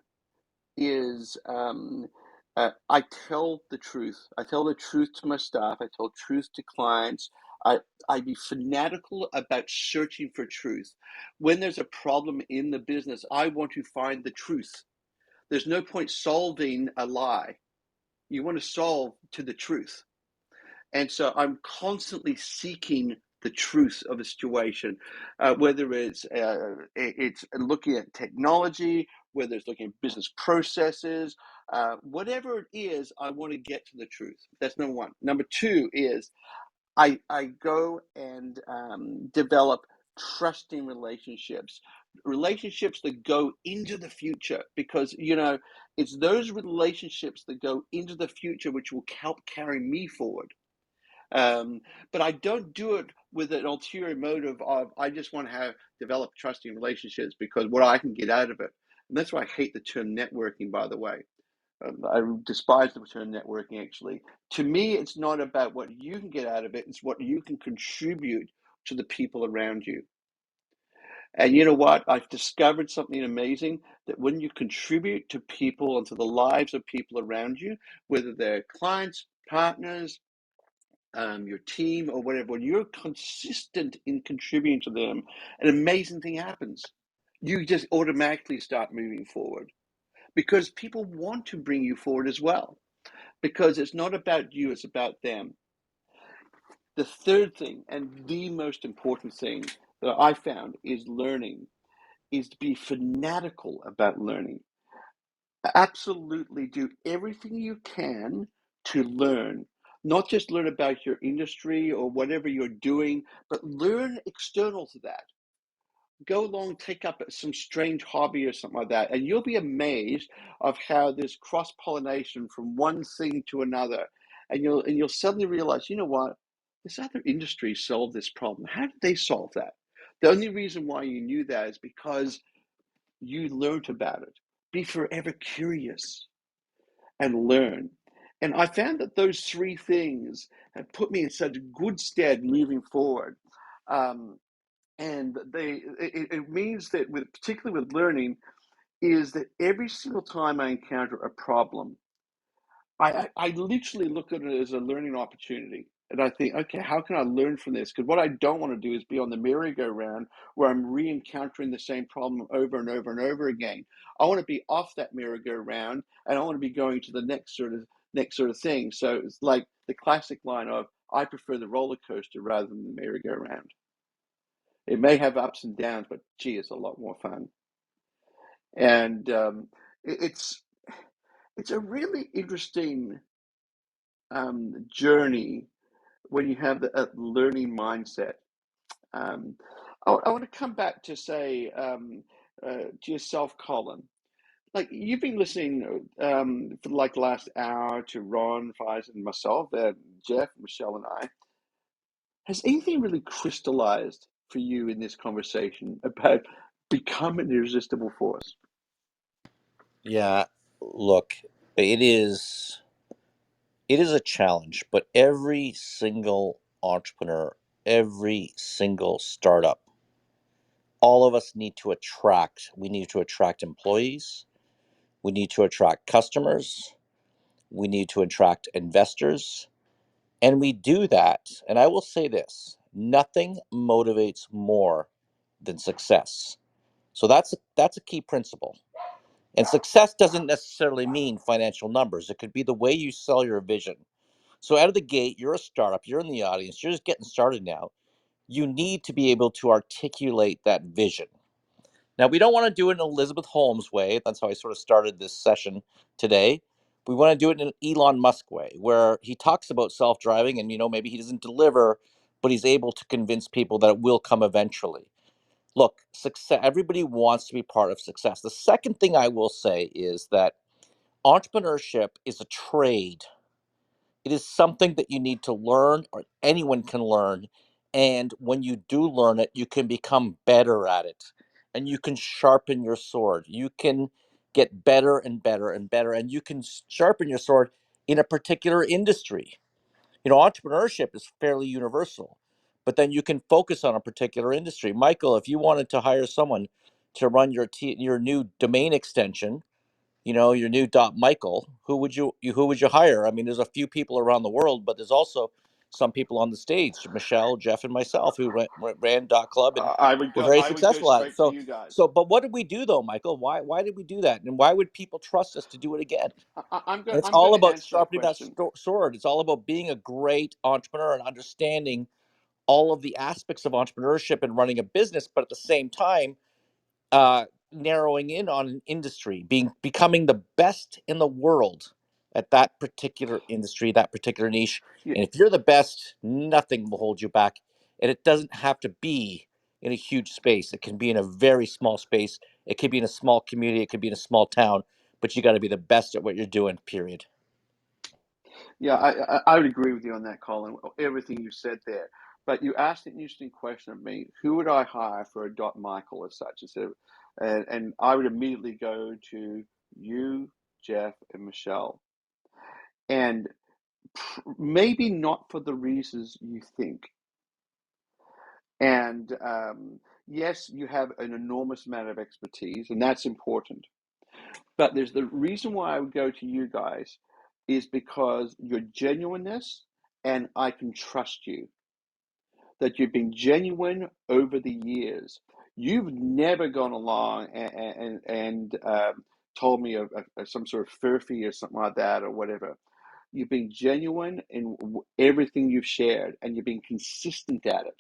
is I tell the truth. I tell the truth to my staff. I tell truth to clients. I I be fanatical about searching for truth. When there's a problem in the business, I want to find the truth. There's no point solving a lie. You want to solve to the truth. And so I'm constantly seeking the truth of a situation, whether it's looking at technology, whether it's looking at business processes, whatever it is, I want to get to the truth. That's number one. Number two is I go and develop trusting relationships, relationships that go into the future, because it's those relationships that go into the future which will help carry me forward. Um, but I don't do it with an ulterior motive of I just want to have develop trusting relationships because what I can get out of it. And that's why I hate the term networking, by the way. I despise the term networking, actually. To me, it's not about what you can get out of it, it's what you can contribute to the people around you. And you know what? I've discovered something amazing that when you contribute to people and to the lives of people around you, whether they're clients, partners, your team, or whatever, when you're consistent in contributing to them, an amazing thing happens. You just automatically start moving forward because people want to bring you forward as well. Because it's not about you, it's about them. The third thing, and the most important thing that I found is learning, is to be fanatical about learning. Absolutely do everything you can to learn. Not just learn about your industry or whatever you're doing, but learn external to that. Go along, take up some strange hobby or something like that, and you'll be amazed of how there's cross pollination from one thing to another, and you'll suddenly realize, you know what, this other industry solved this problem. How did they solve that? The only reason why you knew that is because you learned about it. Be forever curious and learn. And I found that those three things have put me in such good stead moving forward. Um, and it means that particularly with learning, is that every single time I encounter a problem, I literally look at it as a learning opportunity. And I think, okay, how can I learn from this? Because what I don't want to do is be on the merry-go-round where I'm re-encountering the same problem over and over and over again. I want to be off that merry-go-round and I want to be going to the next sort of thing. So it's like the classic line of, I prefer the roller coaster rather than the merry-go-round. It may have ups and downs, but gee, it's a lot more fun. And it's it's a really interesting journey when you have a learning mindset. Um, I want to come back to say to yourself, Colin. Like you've been listening for like the last hour to Ron, Faisal, and myself, Jeff, Michelle, and I. Has anything really crystallized for you in this conversation about becoming an irresistible force? Yeah, look, it is it is a challenge, but every single entrepreneur every single startup. All of us need to attract. We need to attract employees. We need to attract customers. We need to attract investors. And we do that. And I will say this, nothing motivates more than success. So that's a key principle. And success doesn't necessarily mean financial numbers. It could be the way you sell your vision. So out of the gate, you're a startup, you're in the audience, you're just getting started now. You need to be able to articulate that vision. Now, we don't want to do it in Elizabeth Holmes way. That's how I sort of started this session today. We want to do it in an Elon Musk way, where he talks about self-driving and, maybe he doesn't deliver, but he's able to convince people that it will come eventually. Look, success, everybody wants to be part of success. The second thing I will say is that entrepreneurship is a trade. It is something that you need to learn, or anyone can learn. And when you do learn it, you can become better at it, and you can sharpen your sword. You can get better and better and better, and you can sharpen your sword in a particular industry. Entrepreneurship is fairly universal, but then you can focus on a particular industry. Michael, if you wanted to hire someone to run your new domain extension, your new Michael, who would you hire? I mean, there's a few people around the world, but there's also some people on the stage, Michelle, Jeff, and myself, who ran Club and were very I would go successful at it. straight to So, you guys. so, but what did we do though, Michael? Why did we do that? And why would people trust us to do it again? And it's I'm going all to about answer that sharpening that question. sword. It's all about being a great entrepreneur and understanding all of the aspects of entrepreneurship and running a business, but at the same time, uh, narrowing in on an industry, becoming the best in the world at that particular industry, that particular niche. Yeah, And if you're the best, nothing will hold you back. And it doesn't have to be in a huge space. It can be in a very small space. It could be in a small community. It could be in a small town. But you got to be the best at what you're doing. Period. yeah, I would agree with you on that, Colin. Everything you said there. But you asked an interesting question of me. Who would I hire for a dot Michael as such? And I would immediately go to you, Jeff, and Michelle. And maybe not for the reasons you think. And yes, you have an enormous amount of expertise, and that's important. But there's the reason why I would go to you guys is because your genuineness, and I can trust you, that you've been genuine over the years. You've never gone along and told me of some sort of furphy or something like that or whatever. You've been genuine in everything you've shared, and you've been consistent at it.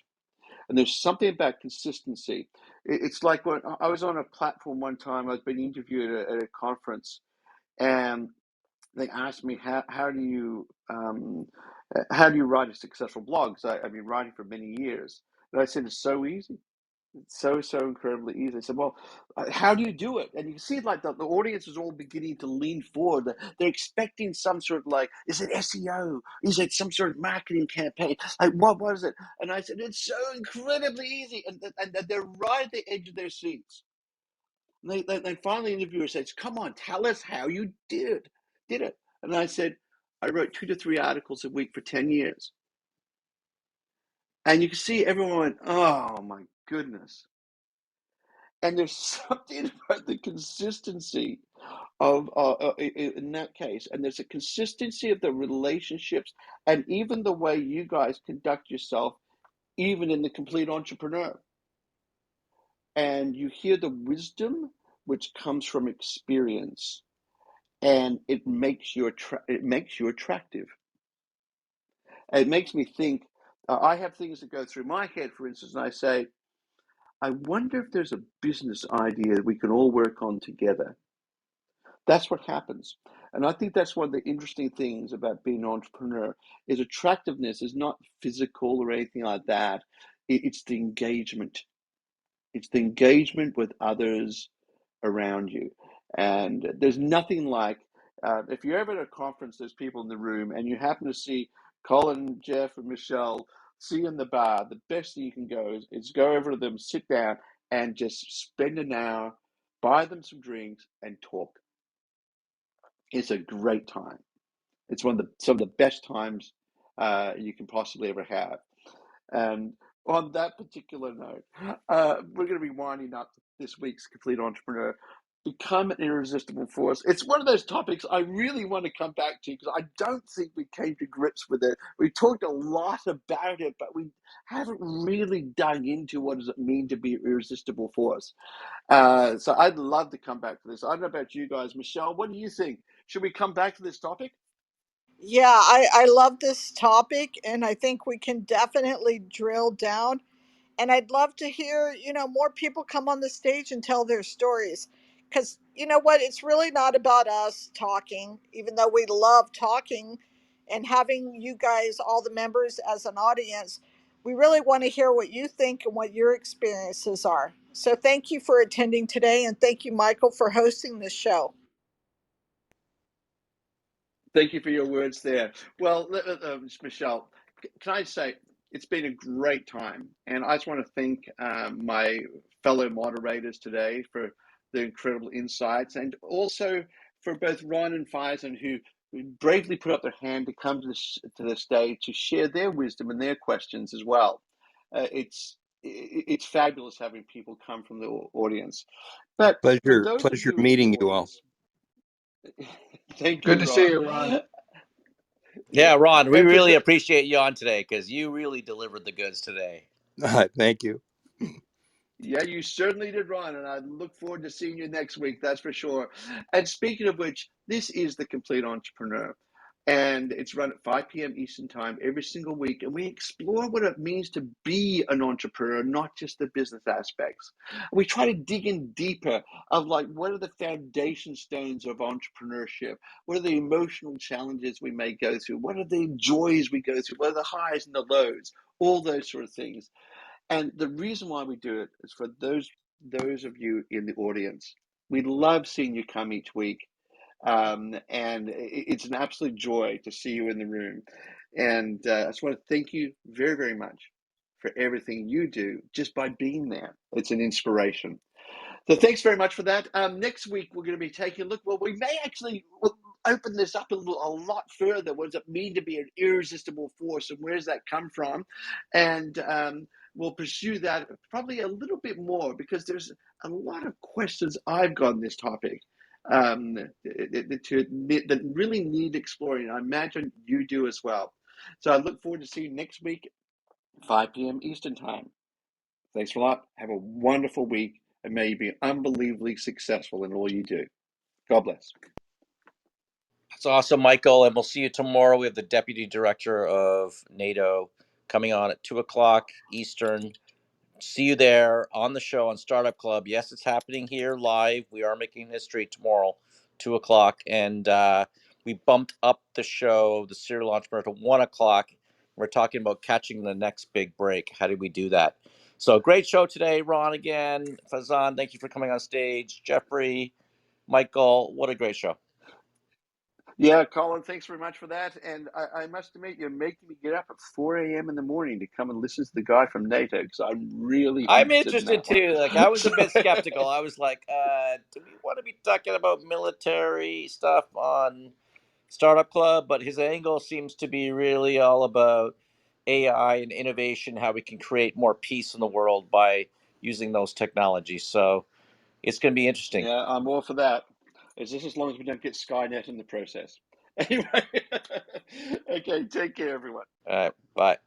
And there's something about consistency. It's like when I was on a platform one time, I was being interviewed at a conference, and they asked me how do you write a successful blog? So I've been writing for many years, and I said it's so easy. It's so incredibly easy. I said, well, how do you do it? And you see, like the audience is all beginning to lean forward. They're expecting some sort of like, is it SEO? Is it some sort of marketing campaign? Like, what is it? And I said, it's so incredibly easy. And they're right at the edge of their seats. And they finally the interviewer says, come on, tell us how you did it. And I said, I wrote 2 to 3 articles a week for 10 years. And you can see everyone went, oh my goodness. And there's something about the consistency of in that case, and there's a consistency of the relationships, and even the way you guys conduct yourself, even in the complete entrepreneur. And you hear the wisdom which comes from experience, and it makes you attractive. It makes me think. I have things that go through my head, for instance, and I say, I wonder if there's a business idea that we can all work on together. That's what happens. And I think that's one of the interesting things about being an entrepreneur is attractiveness is not physical or anything like that. It's the engagement. It's the engagement with others around you. And there's nothing like if you're ever at a conference, there's people in the room, and you happen to see Colin, Jeff, and Michelle see in the bar. The best thing you can go is go over to them, sit down, and just spend an hour, buy them some drinks, and talk. It's a great time. It's some of the best times you can possibly ever have. And on that particular note, we're going to be winding up this week's Complete Entrepreneur. Become an irresistible force. It's one of those topics I really want to come back to because I don't think we came to grips with it. We talked a lot about it, but we haven't really dug into what does it mean to be an irresistible force. So I'd love to come back to this. I don't know about you guys. Michelle, what do you think? Should we come back to this topic? Yeah, I love this topic, and I think we can definitely drill down. And I'd love to hear, more people come on the stage and tell their stories. Because you know what? It's really not about us talking, even though we love talking and having you guys, all the members, as an audience. We really want to hear what you think and what your experiences are. So thank you for attending today. And thank you, Michael, for hosting this show. Thank you for your words there. Well, Michelle, can I say it's been a great time, and I just want to thank my fellow moderators today for the incredible insights, and also for both Ron and Faizan who bravely put up their hand to come to the stage to share their wisdom and their questions as well. It's fabulous having people come from the audience. But for those of Pleasure you in the meeting you all. audience, thank Good you, to see Ron. you, Ron. Yeah. Yeah, Ron, we And for really the, appreciate you on today because you really delivered the goods today. Thank you. yeah, you certainly did, Ron, and I look forward to seeing you next week. That's for sure. And speaking of which, this is the Complete Entrepreneur, and it's run at 5 p.m. Eastern Time every single week, and we explore what it means to be an entrepreneur, not just the business aspects. We try to dig in deeper of like what are the foundation stones of entrepreneurship? What are the emotional challenges we may go through? What are the joys we go through? What are the highs and the lows? All those sort of things. And the reason why we do it is for those of you in the audience. We love seeing you come each week, and it's an absolute joy to see you in the room. And I just want to thank you very, very much for everything you do just by being there. It's an inspiration. So thanks very much for that. Next week we're going to be taking a look. Well, we may actually open this up a lot further. What does it mean to be an irresistible force, and where does that come from? And we'll pursue that probably a little bit more because there's a lot of questions I've got on this topic that really need exploring. I imagine you do as well. So I look forward to seeing you next week, 5 p.m. Eastern Time. Thanks a lot. Have a wonderful week, and may you be unbelievably successful in all you do. God bless. That's awesome, Michael. And we'll see you tomorrow. We have the Deputy Director of NATO coming on at 2 o'clock Eastern. See you there on the show on Startup Club. Yes, it's happening here live. We are making history tomorrow, 2 o'clock. And we bumped up the show, the Serial Entrepreneur, to 1 o'clock. We're talking about catching the next big break. How do we do that? So great show today, Ron, again. Fazan, thank you for coming on stage. Jeffrey, Michael, what a great show. Yeah, Colin, thanks very much for that. And I must admit, you're making me get up at 4 a.m. in the morning to come and listen to the guy from NATO because I'm really I'm interested in interested that one. too. Like, I was a So, bit skeptical. I was like, do we want to be talking about military stuff on Startup Club? But his angle seems to be really all about AI and innovation, how we can create more peace in the world by using those technologies. So it's going to be interesting. yeah, I'm all for that. Is this as long as we don't get Skynet in the process? Anyway, okay, take care, everyone. All right, bye.